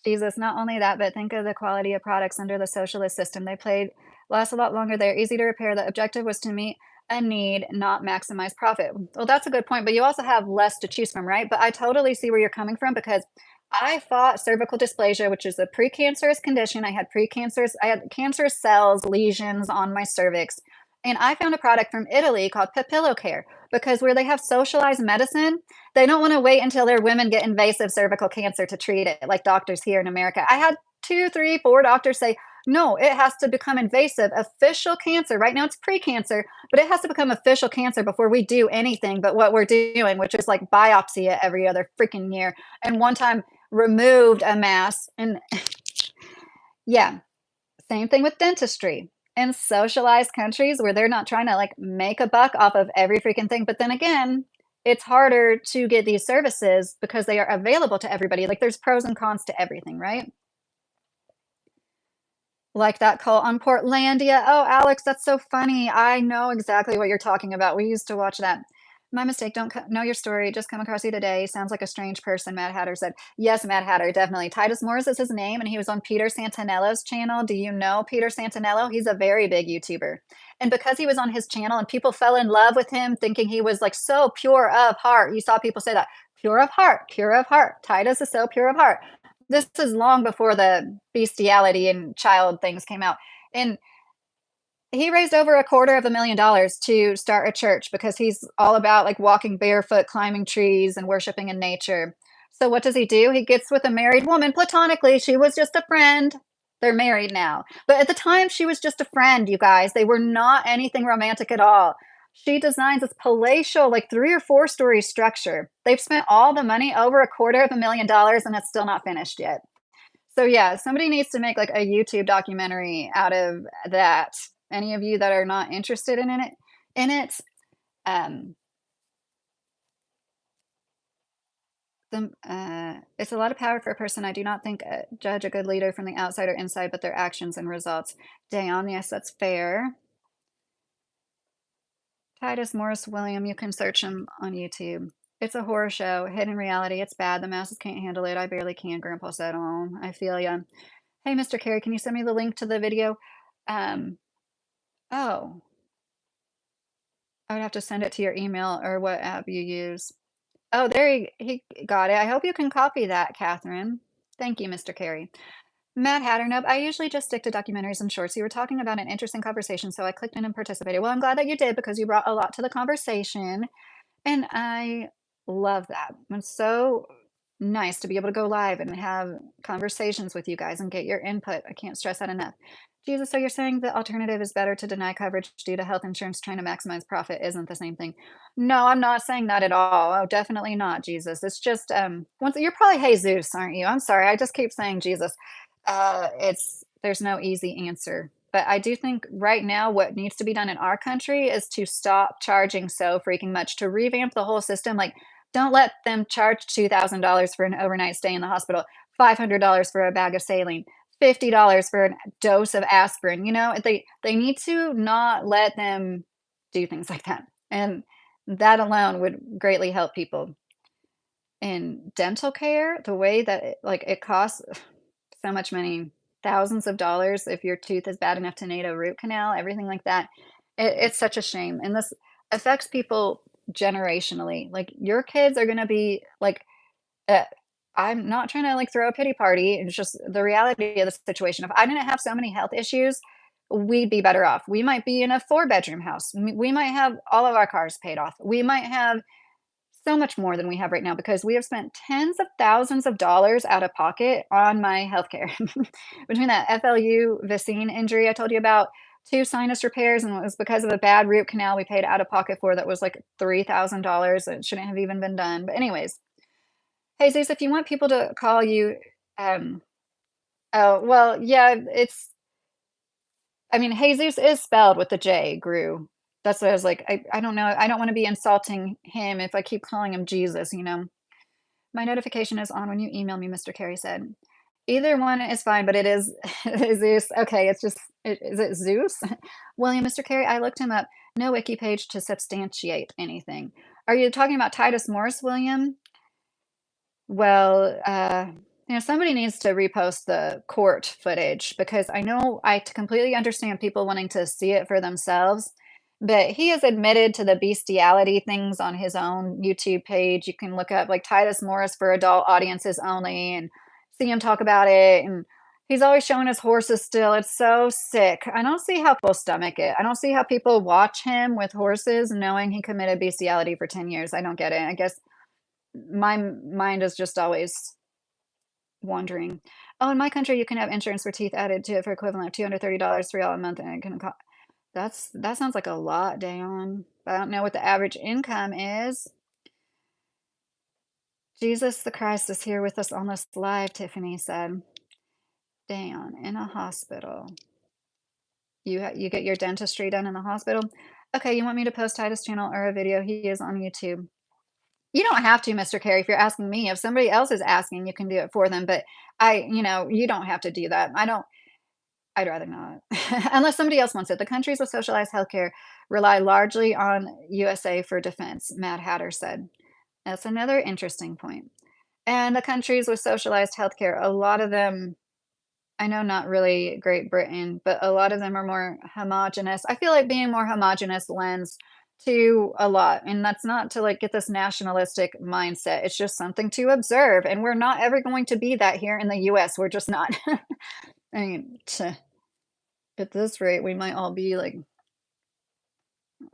Jesus, not only that, but think of the quality of products under the socialist system. They played last a lot longer. They're easy to repair. The objective was to meet a need, not maximize profit. Well, that's a good point, but you also have less to choose from, right? But I totally see where you're coming from because I fought cervical dysplasia, which is a precancerous condition. I had cancerous cells, lesions on my cervix. And I found a product from Italy called Papillocare because where they have socialized medicine, they don't want to wait until their women get invasive cervical cancer to treat it, like doctors here in America. I had 2, 3, 4 doctors say, no, it has to become invasive, official cancer. Right now it's pre-cancer, but it has to become official cancer before we do anything but what we're doing, which is like biopsy it every other freaking year. And one time removed a mass. And yeah, same thing with dentistry. In socialized countries where they're not trying to like make a buck off of every freaking thing. But then again, it's harder to get these services because they are available to everybody. Like there's pros and cons to everything, right? Like that call on Portlandia. Oh, Alex, that's so funny. I know exactly what you're talking about. We used to watch that. My mistake. Don't know your story. Just come across you today. Sounds like a strange person. Mad Hatter said. Yes, Mad Hatter, definitely. Titus Morris is his name, and he was on Peter Santanello's channel. Do you know Peter Santanello? He's a very big YouTuber. And because he was on his channel and people fell in love with him, thinking he was like so pure of heart. You saw people say that. Pure of heart, pure of heart. Titus is so pure of heart. This is long before the bestiality and child things came out. And he raised over $250,000 to start a church because he's all about like walking barefoot, climbing trees, and worshiping in nature. So what does he do? He gets with a married woman platonically. She was just a friend. They're married now. But at the time, she was just a friend, you guys. They were not anything romantic at all. She designs this palatial, like 3 or 4 story structure. They've spent all the money, over $250,000, and it's still not finished yet. So yeah, somebody needs to make like a YouTube documentary out of that. Any of you that are not interested in it, um, it's a lot of power for a person. I do not think judge a good leader from the outside or inside, but their actions and results. Dayon, yes, that's fair. Titus Morris William, you can search him on YouTube. It's a horror show, hidden reality. It's bad. The masses can't handle it. I barely can. Grandpa said, "Oh, I feel ya." Hey, Mr. Carey, can you send me the link to the video? Um, oh, I would have to send it to your email or what app you use. Oh, there he got it. I hope you can copy that, Catherine. Thank you, Mr. Carey. Matt Hatternub, I usually just stick to documentaries and shorts. You were talking about an interesting conversation, so I clicked in and participated. Well, I'm glad that you did because you brought a lot to the conversation, and I love that. It's so nice to be able to go live and have conversations with you guys and get your input. I can't stress that enough. Jesus, so you're saying the alternative is better to deny coverage due to health insurance trying to maximize profit isn't the same thing. No, I'm not saying that at all. Oh, definitely not, Jesus. It's just once you're probably Jesus, aren't you? I'm sorry. I just keep saying Jesus. It's there's no easy answer. But I do think right now what needs to be done in our country is to stop charging so freaking much, to revamp the whole system. Like, don't let them charge $2,000 for an overnight stay in the hospital, $500 for a bag of saline, $50 for a dose of aspirin. They need to not let them do things like that. And that alone would greatly help people. In dental care, the way that it costs so much money, thousands of dollars if your tooth is bad enough to need a root canal, everything like that. It's such a shame. And this affects people generationally. Like your kids are going to be like, uh, I'm not trying to like throw a pity party. It's just the reality of the situation. If I didn't have so many health issues, we'd be better off. We might be in a 4-bedroom house. We might have all of our cars paid off. We might have so much more than we have right now because we have spent tens of thousands of dollars out of pocket on my healthcare. Between that FLU Vicine injury I told you about, 2 sinus repairs, and it was because of a bad root canal we paid out of pocket for that was like $3,000. It shouldn't have even been done. But anyways, Jesus, if you want people to call you, um, oh, well, yeah, I mean, Jesus is spelled with a J, Gru. That's what I was like, I don't know. I don't want to be insulting him if I keep calling him Jesus. My notification is on when you email me, Mr. Carey said. Either one is fine, but it is Zeus. Okay, is it Zeus? William, Mr. Carey, I looked him up. No wiki page to substantiate anything. Are you talking about Titus Morse, William? Well, somebody needs to repost the court footage because I completely understand people wanting to see it for themselves, but he has admitted to the bestiality things on his own YouTube page. You can look up like Titus Morris for adult audiences only and see him talk about it. And he's always showing his horses still. It's so sick. I don't see how people stomach it. I don't see how people watch him with horses knowing he committed bestiality for 10 years. I don't get it. I guess my mind is just always wondering. Oh, in my country, you can have insurance for teeth added to it for equivalent of $230 for y'all a month, and it can that sounds like a lot, Dayon. I don't know what the average income is. Jesus the Christ is here with us on this live, Tiffany said. Dayon, in a hospital. You get your dentistry done in the hospital? Okay, you want me to post Titus' channel or a video? He is on YouTube. You don't have to, Mr. Carey, if you're asking me. If somebody else is asking, you can do it for them, but you don't have to do that. I'd rather not. Unless somebody else wants it. The countries with socialized healthcare rely largely on USA for defense, Mad Hatter said. That's another interesting point. And the countries with socialized healthcare, a lot of them, I know not really Great Britain, but a lot of them are more homogenous. I feel like being more homogenous lends to a lot. And that's not to like get this nationalistic mindset. It's just something to observe. And we're not ever going to be that here in the US. We're just not. I mean, at this rate, we might all be like,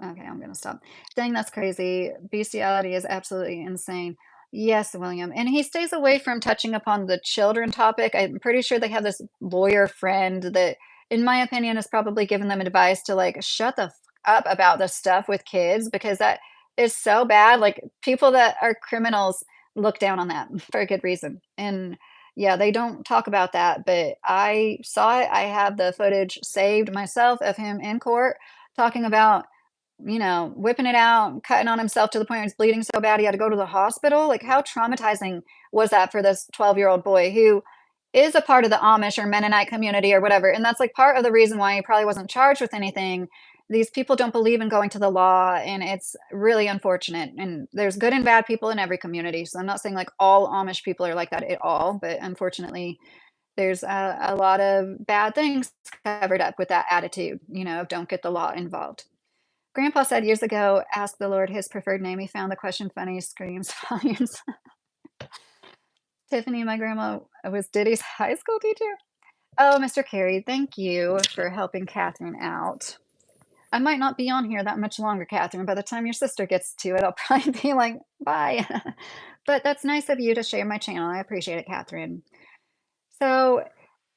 okay, I'm going to stop. Dang, that's crazy. Bestiality is absolutely insane. Yes, William. And he stays away from touching upon the children topic. I'm pretty sure they have this lawyer friend that, in my opinion, has probably given them advice to like shut the up about this stuff with kids because that is so bad. Like people that are criminals look down on that for a good reason. And yeah, they don't talk about that, but I saw it. I have the footage saved myself of him in court talking about whipping it out, cutting on himself to the point where he's bleeding so bad he had to go to the hospital. Like, how traumatizing was that for this 12-year-old boy who is a part of the Amish or Mennonite community or whatever? And that's like part of the reason why he probably wasn't charged with anything. These people don't believe in going to the law, and it's really unfortunate. And there's good and bad people in every community. So I'm not saying like all Amish people are like that at all, but unfortunately, there's a lot of bad things covered up with that attitude, of don't get the law involved. Grandpa said years ago, ask the Lord his preferred name. He found the question funny, screams volumes. Tiffany, my grandma was Diddy's high school teacher. Oh, Mr. Carey, thank you for helping Catherine out. I might not be on here that much longer, Catherine. By the time your sister gets to it, I'll probably be like, bye. But that's nice of you to share my channel. I appreciate it, Catherine. So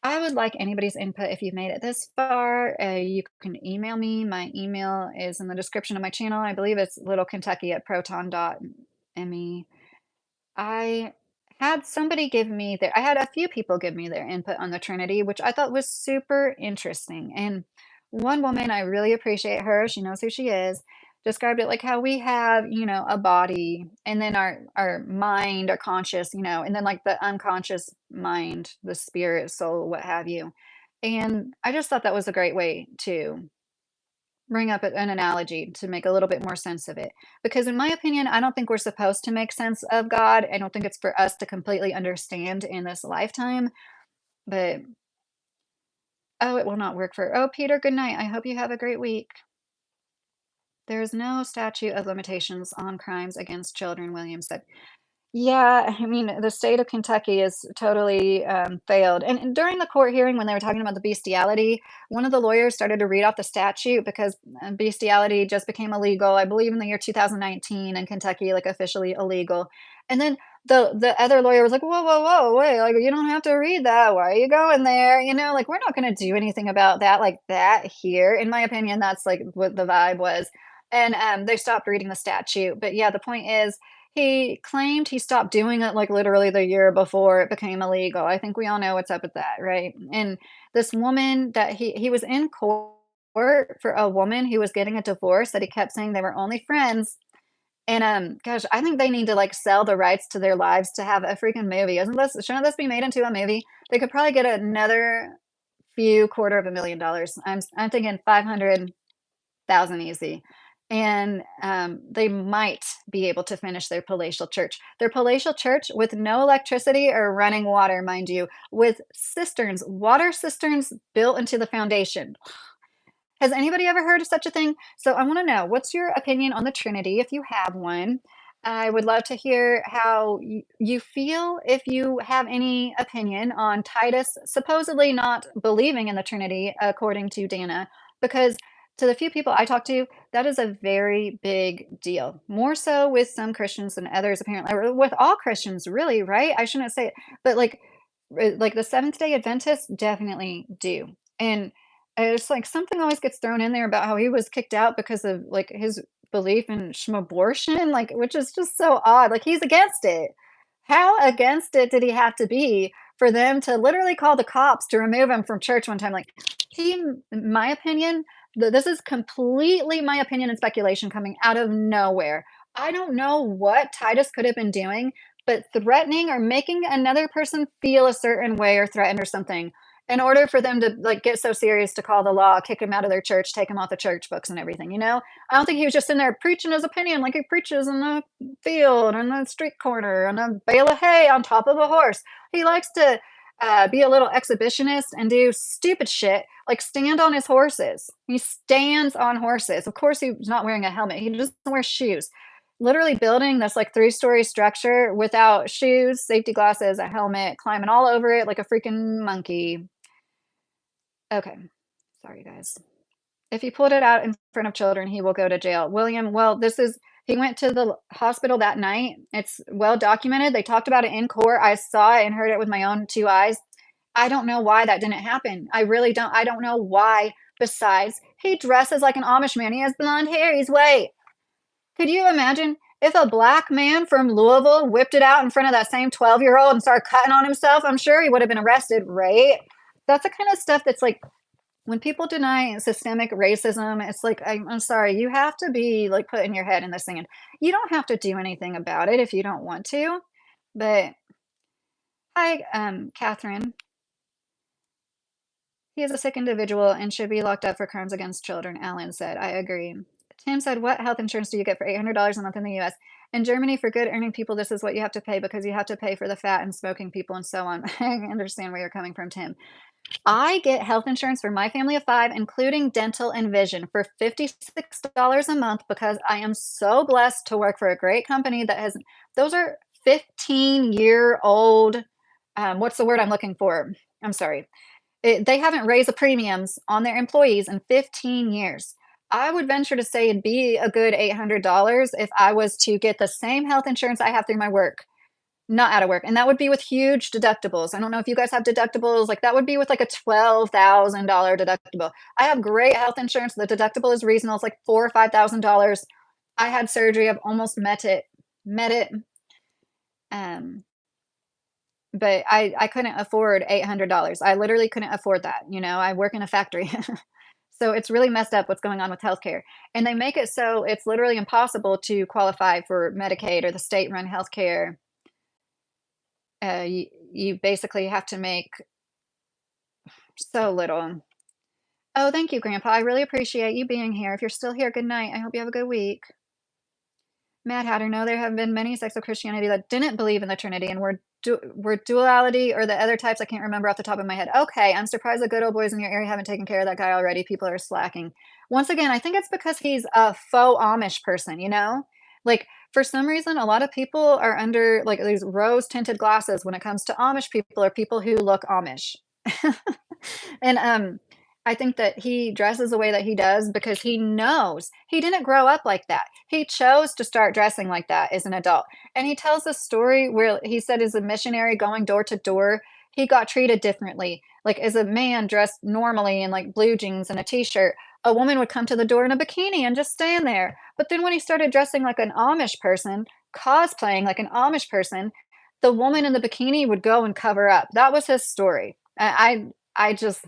I would like anybody's input if you've made it this far. You can email me. My email is in the description of my channel. I believe it's littlekentucky@proton.me. I had somebody give me their I had a few people give me their input on the Trinity, which I thought was super interesting. And one woman, I really appreciate her, she knows who she is, described it like how we have, a body and then our mind, our conscious, and then like the unconscious mind, the spirit, soul, what have you. And I just thought that was a great way to bring up an analogy to make a little bit more sense of it. Because in my opinion, I don't think we're supposed to make sense of God. I don't think it's for us to completely understand in this lifetime. But oh, it will not work for Peter, good night. I hope you have a great week. There is no statute of limitations on crimes against children, Williams said. Yeah, I mean, the state of Kentucky is totally, failed, and during the court hearing, when they were talking about the bestiality, one of the lawyers started to read off the statute because, bestiality just became illegal, I believe in the year 2019 in Kentucky, like, officially illegal, and then the other lawyer was like, "Whoa, whoa, whoa, wait, like, you don't have to read that, why are you going there?" Like, "We're not gonna do anything about that like that here." In my opinion, that's, like, what the vibe was, and, they stopped reading the statute, but yeah, the point is he claimed he stopped doing it, like, literally the year before it became illegal. I think we all know what's up with that, right? And this woman that he was in court for a woman who was getting a divorce that he kept saying they were only friends, and, gosh, I think they need to, like, sell the rights to their lives to have a freaking movie. Isn't this shouldn't this be made into a movie? They could probably get another few quarter of $1 million. I'm thinking 500,000 easy. And they might be able to finish their palatial church. Their palatial church with no electricity or running water, mind you, with cisterns, water cisterns built into the foundation. Has anybody ever heard of such a thing? So I want to know, what's your opinion on the Trinity if you have one? I would love to hear how you feel if you have any opinion on Titus supposedly not believing in the Trinity, according to Dana, because to the few people I talk to, that is a very big deal. More so with some Christians than others, apparently, or with all Christians, really, right? I shouldn't say it, but like the Seventh Day Adventists definitely do. And it's like something always gets thrown in there about how he was kicked out because of like his belief in abortion, like which is just so odd. Like he's against it. How against it did he have to be for them to literally call the cops to remove him from church one time? Like he, in my opinion, this is completely my opinion and speculation coming out of nowhere. I don't know what Titus could have been doing, but threatening or making another person feel a certain way or threatened or something in order for them to like get so serious to call the law, kick him out of their church, take him off the church books and everything. I don't think he was just in there preaching his opinion like he preaches in the field, in the street corner, on a bale of hay on top of a horse. He likes to be a little exhibitionist and do stupid shit like stand on his horses. He stands on horses. Of course, he's not wearing a helmet. He doesn't wear shoes. Literally building this like three-story structure without shoes, safety glasses, a helmet, climbing all over it like a freaking monkey. Okay. Sorry, guys. If he pulled it out in front of children, he will go to jail. William, well, he went to the hospital that night. It's well documented. They talked about it in court. I saw it and heard it with my own two eyes. I don't know why that didn't happen. I really don't. I don't know why. Besides, he dresses like an Amish man. He has blonde hair. He's white. Could you imagine if a black man from Louisville whipped it out in front of that same 12-year-old and started cutting on himself? I'm sure he would have been arrested, right? That's the kind of stuff that's like when people deny systemic racism, it's like, I'm sorry, you have to be like putting your head in the sand. You don't have to do anything about it if you don't want to. But hi, Catherine. He is a sick individual and should be locked up for crimes against children, Alan said. I agree. Tim said, what health insurance do you get for $800 a month in the US? In Germany, for good earning people, this is what you have to pay because you have to pay for the fat and smoking people and so on. I understand where you're coming from, Tim. I get health insurance for my family of 5, including dental and vision, for $56 a month because I am so blessed to work for a great company that has those are 15-year-old, what's the word I'm looking for? I'm sorry. They haven't raised the premiums on their employees in 15 years. I would venture to say it'd be a good $800 if I was to get the same health insurance I have through my work. Not out of work, and that would be with huge deductibles. I don't know if you guys have deductibles, like, that would be with, like, a $12,000 deductible. I have great health insurance, the deductible is reasonable, it's like 4 or $5,000. I had surgery, I've almost met it, um, but I couldn't afford $800. I literally couldn't afford that, I work in a factory. So it's really messed up what's going on with healthcare, and they make it so it's literally impossible to qualify for Medicaid or the state-run healthcare. You basically have to make so little. Oh, thank you, Grandpa. I really appreciate you being here. If you're still here, good night. I hope you have a good week. Mad Hatter, no, there have been many sects of Christianity that didn't believe in the Trinity and were duality or the other types. I can't remember off the top of my head. Okay, I'm surprised the good old boys in your area haven't taken care of that guy already. People are slacking. Once again, I think it's because he's a faux Amish person, Like, for some reason, a lot of people are under like these rose tinted glasses when it comes to Amish people or people who look Amish. And, I think that he dresses the way that he does because he knows he didn't grow up like that. He chose to start dressing like that as an adult. And he tells a story where he said as a missionary going door to door, he got treated differently. Like as a man dressed normally in like blue jeans and a t-shirt, a woman would come to the door in a bikini and just stand there. But then when he started dressing like an Amish person, cosplaying like an Amish person, the woman in the bikini would go and cover up. That was his story. I just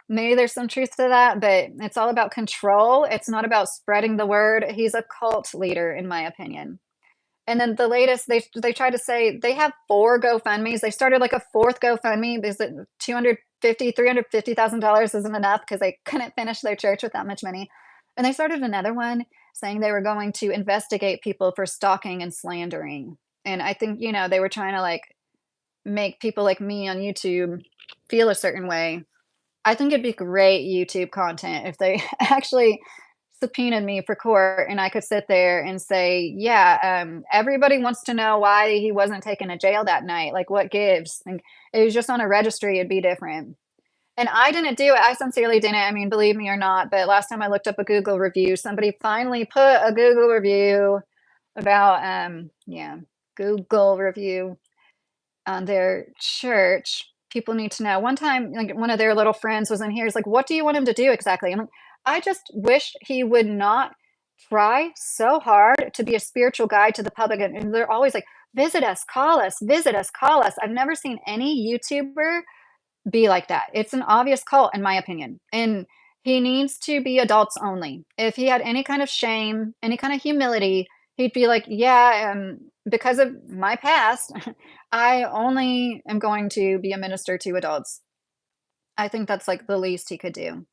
maybe there's some truth to that, but it's all about control. It's not about spreading the word. He's a cult leader, in my opinion. And then the latest, they try to say they have 4 GoFundMes. They started like a 4th GoFundMe because it 250, $350,000 isn't enough because they couldn't finish their church with that much money. And they started another one saying they were going to investigate people for stalking and slandering. And I think, they were trying to like make people like me on YouTube feel a certain way. I think it'd be great YouTube content if they actually subpoenaed me for court and I could sit there and say, "Yeah, everybody wants to know why he wasn't taken to jail that night. Like, what gives?" And it was just on a registry, it'd be different. And I didn't do it. I sincerely didn't. I mean, believe me or not, but last time I looked up a Google review, somebody finally put a Google review about, yeah, Google review on their church. People need to know. One time, like one of their little friends was in here. He's like, "What do you want him to do exactly?" I'm like, "I just wish he would not try so hard to be a spiritual guide to the public." And they're always like, "Visit us, call us, visit us, call us." I've never seen any YouTuber be like that. It's an obvious cult, in my opinion. And he needs to be adults only. If he had any kind of shame, any kind of humility, he'd be like, "Yeah, because of my past, I only am going to be a minister to adults." I think that's like the least he could do.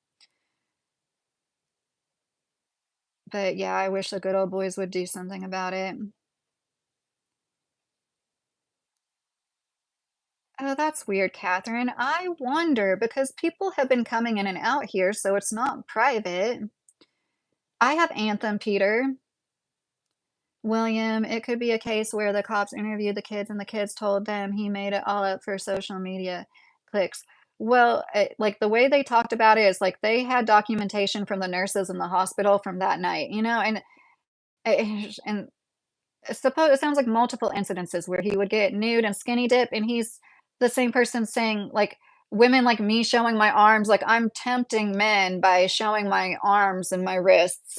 But yeah, I wish the good old boys would do something about it. Oh, that's weird, Catherine. I wonder because people have been coming in and out here, so it's not private. I have Anthem, Peter. William, it could be a case where the cops interviewed the kids and the kids told them he made it all up for social media clicks. Well, like the way they talked about it is like they had documentation from the nurses in the hospital from that night, and suppose it sounds like multiple incidences where he would get nude and skinny dip, and he's the same person saying like women like me showing my arms, like I'm tempting men by showing my arms and my wrists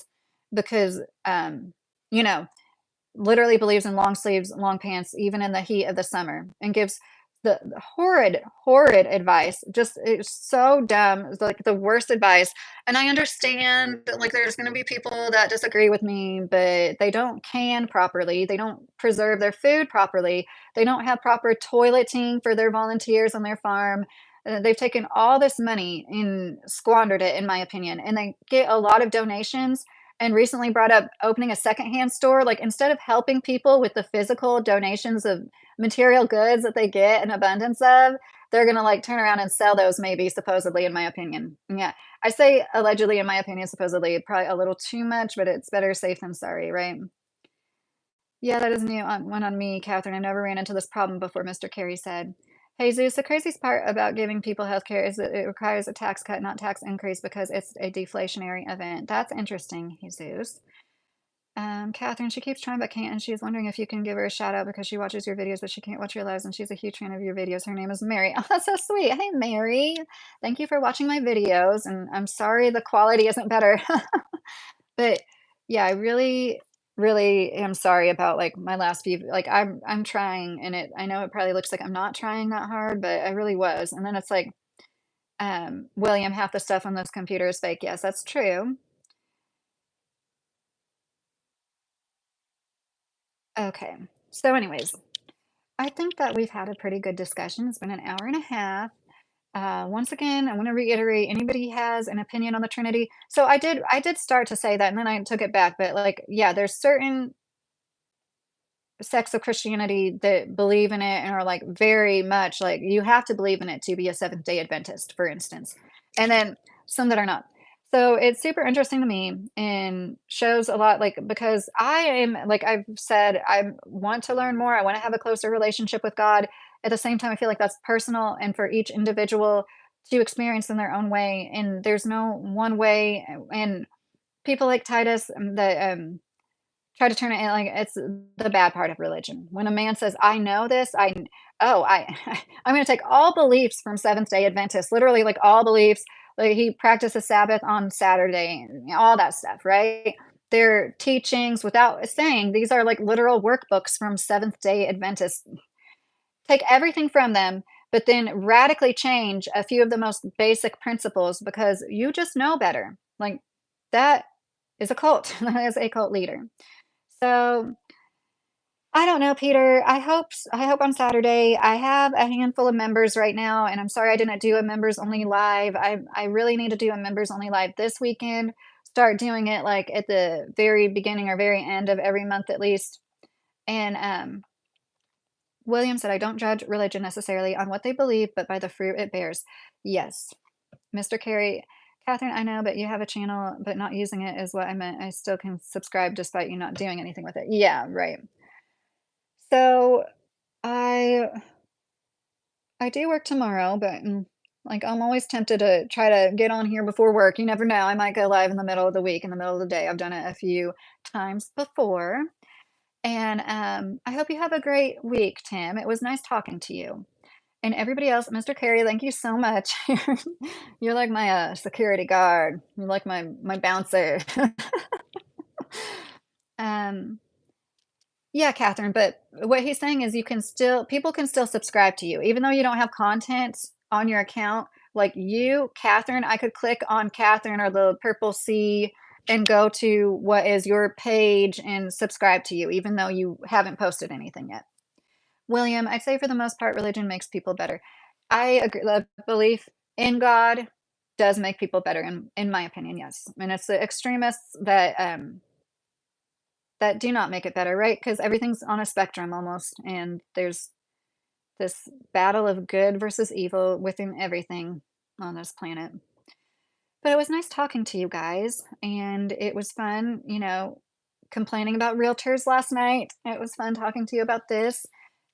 because you know literally believes in long sleeves, long pants, even in the heat of the summer, and gives the horrid, horrid advice. Just it's so dumb. It's like the worst advice. And I understand that like there's gonna be people that disagree with me, but they don't can properly. They don't preserve their food properly. They don't have proper toileting for their volunteers on their farm. They've taken all this money and squandered it, in my opinion, and they get a lot of donations and recently brought up opening a secondhand store. Like instead of helping people with the physical donations of material goods that they get an abundance of, they're gonna like turn around and sell those, maybe supposedly, in my opinion. Yeah, I say allegedly, in my opinion, supposedly, probably a little too much, but it's better safe than sorry, right? Yeah, that is new one on me, Catherine. I never ran into this problem before, Mr. Carey said. Hey, Zeus, the craziest part about giving people healthcare is that it requires a tax cut, not tax increase, because it's a deflationary event. That's interesting, Jesus. Catherine, she keeps trying but can't, and she's wondering if you can give her a shout out because she watches your videos, but she can't watch your lives, and she's a huge fan of your videos. Her name is Mary. Oh, that's so sweet. Hey, Mary. Thank you for watching my videos, and I'm sorry the quality isn't better. But yeah, I really, really am sorry about like my last few. Like I'm trying, and I know it probably looks like I'm not trying that hard, but I really was. And then it's like, William, half the stuff on this computer is fake. Yes, that's true. Okay. So, anyways, I think that we've had a pretty good discussion. It's been an hour and a half. Once again, I want to reiterate, anybody has an opinion on the Trinity. So I did start to say that and then I took it back, but like, yeah, there's certain sects of Christianity that believe in it and are like very much like you have to believe in it to be a Seventh Day Adventist, for instance. And then some that are not. So it's super interesting to me and shows a lot like because I am like I've said I want to learn more. I want to have a closer relationship with God. At the same time, I feel like that's personal and for each individual to experience in their own way. And there's no one way. And people like Titus that try to turn it in like it's the bad part of religion. When a man says, "I know this, I I'm gonna take all beliefs from Seventh-day Adventists, literally, like, all beliefs." Like, he practices Sabbath on Saturday, and all that stuff, right? Their teachings without saying these are, like, literal workbooks from Seventh-day Adventists. Take everything from them, but then radically change a few of the most basic principles because you just know better. Like, that is a cult. That is a cult leader. So, I don't know, Peter. I hope on Saturday I have a handful of members right now, and I'm sorry I didn't do a members only live. I really need to do a members only live this weekend. Start doing it like at the very beginning or very end of every month at least. And William said, I don't judge religion necessarily on what they believe, but by the fruit it bears. Yes, Mr. Carey. Catherine, I know, but you have a channel, but not using it is what I meant. I still can subscribe despite you not doing anything with it. Yeah, right. So I I do work tomorrow, but like I'm always tempted to try to get on here before work. You never know. I might go live in the middle of the week, in the middle of the day. I've done it a few times before. And I hope you have a great week, Tim. It was nice talking to you. And everybody else, Mr. Carey, thank you so much. You're like my security guard. You're like my bouncer. um, Yeah, Catherine, but what he's saying is you can still people can still subscribe to you, even though you don't have content on your account. Like you, Catherine, I could click on Catherine or the purple C and go to what is your page and subscribe to you, even though you haven't posted anything yet. William, I'd say for the most part, religion makes people better. I agree. The belief in God does make people better, in my opinion, yes. And it's the extremists that do not make it better, right? Because everything's on a spectrum almost, and there's this battle of good versus evil within everything on this planet. But it was nice talking to you guys, and it was fun, complaining about realtors last night. It was fun talking to you about this.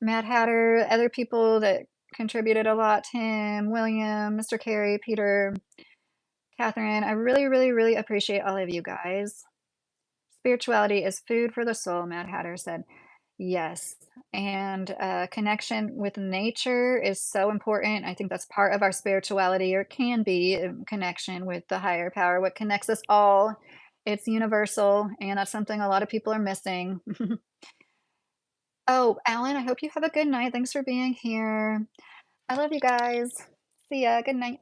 Mad Hatter, other people that contributed a lot, Tim, William, Mr. Carey, Peter, Catherine. I really, really, really appreciate all of you guys. Spirituality is food for the soul, Mad Hatter said. Yes, and, connection with nature is so important. I think that's part of our spirituality, or can be, connection with the higher power, what connects us all. It's universal, and that's something a lot of people are missing. Oh, Alan, I hope you have a good night. Thanks for being here. I love you guys. See ya. Good night.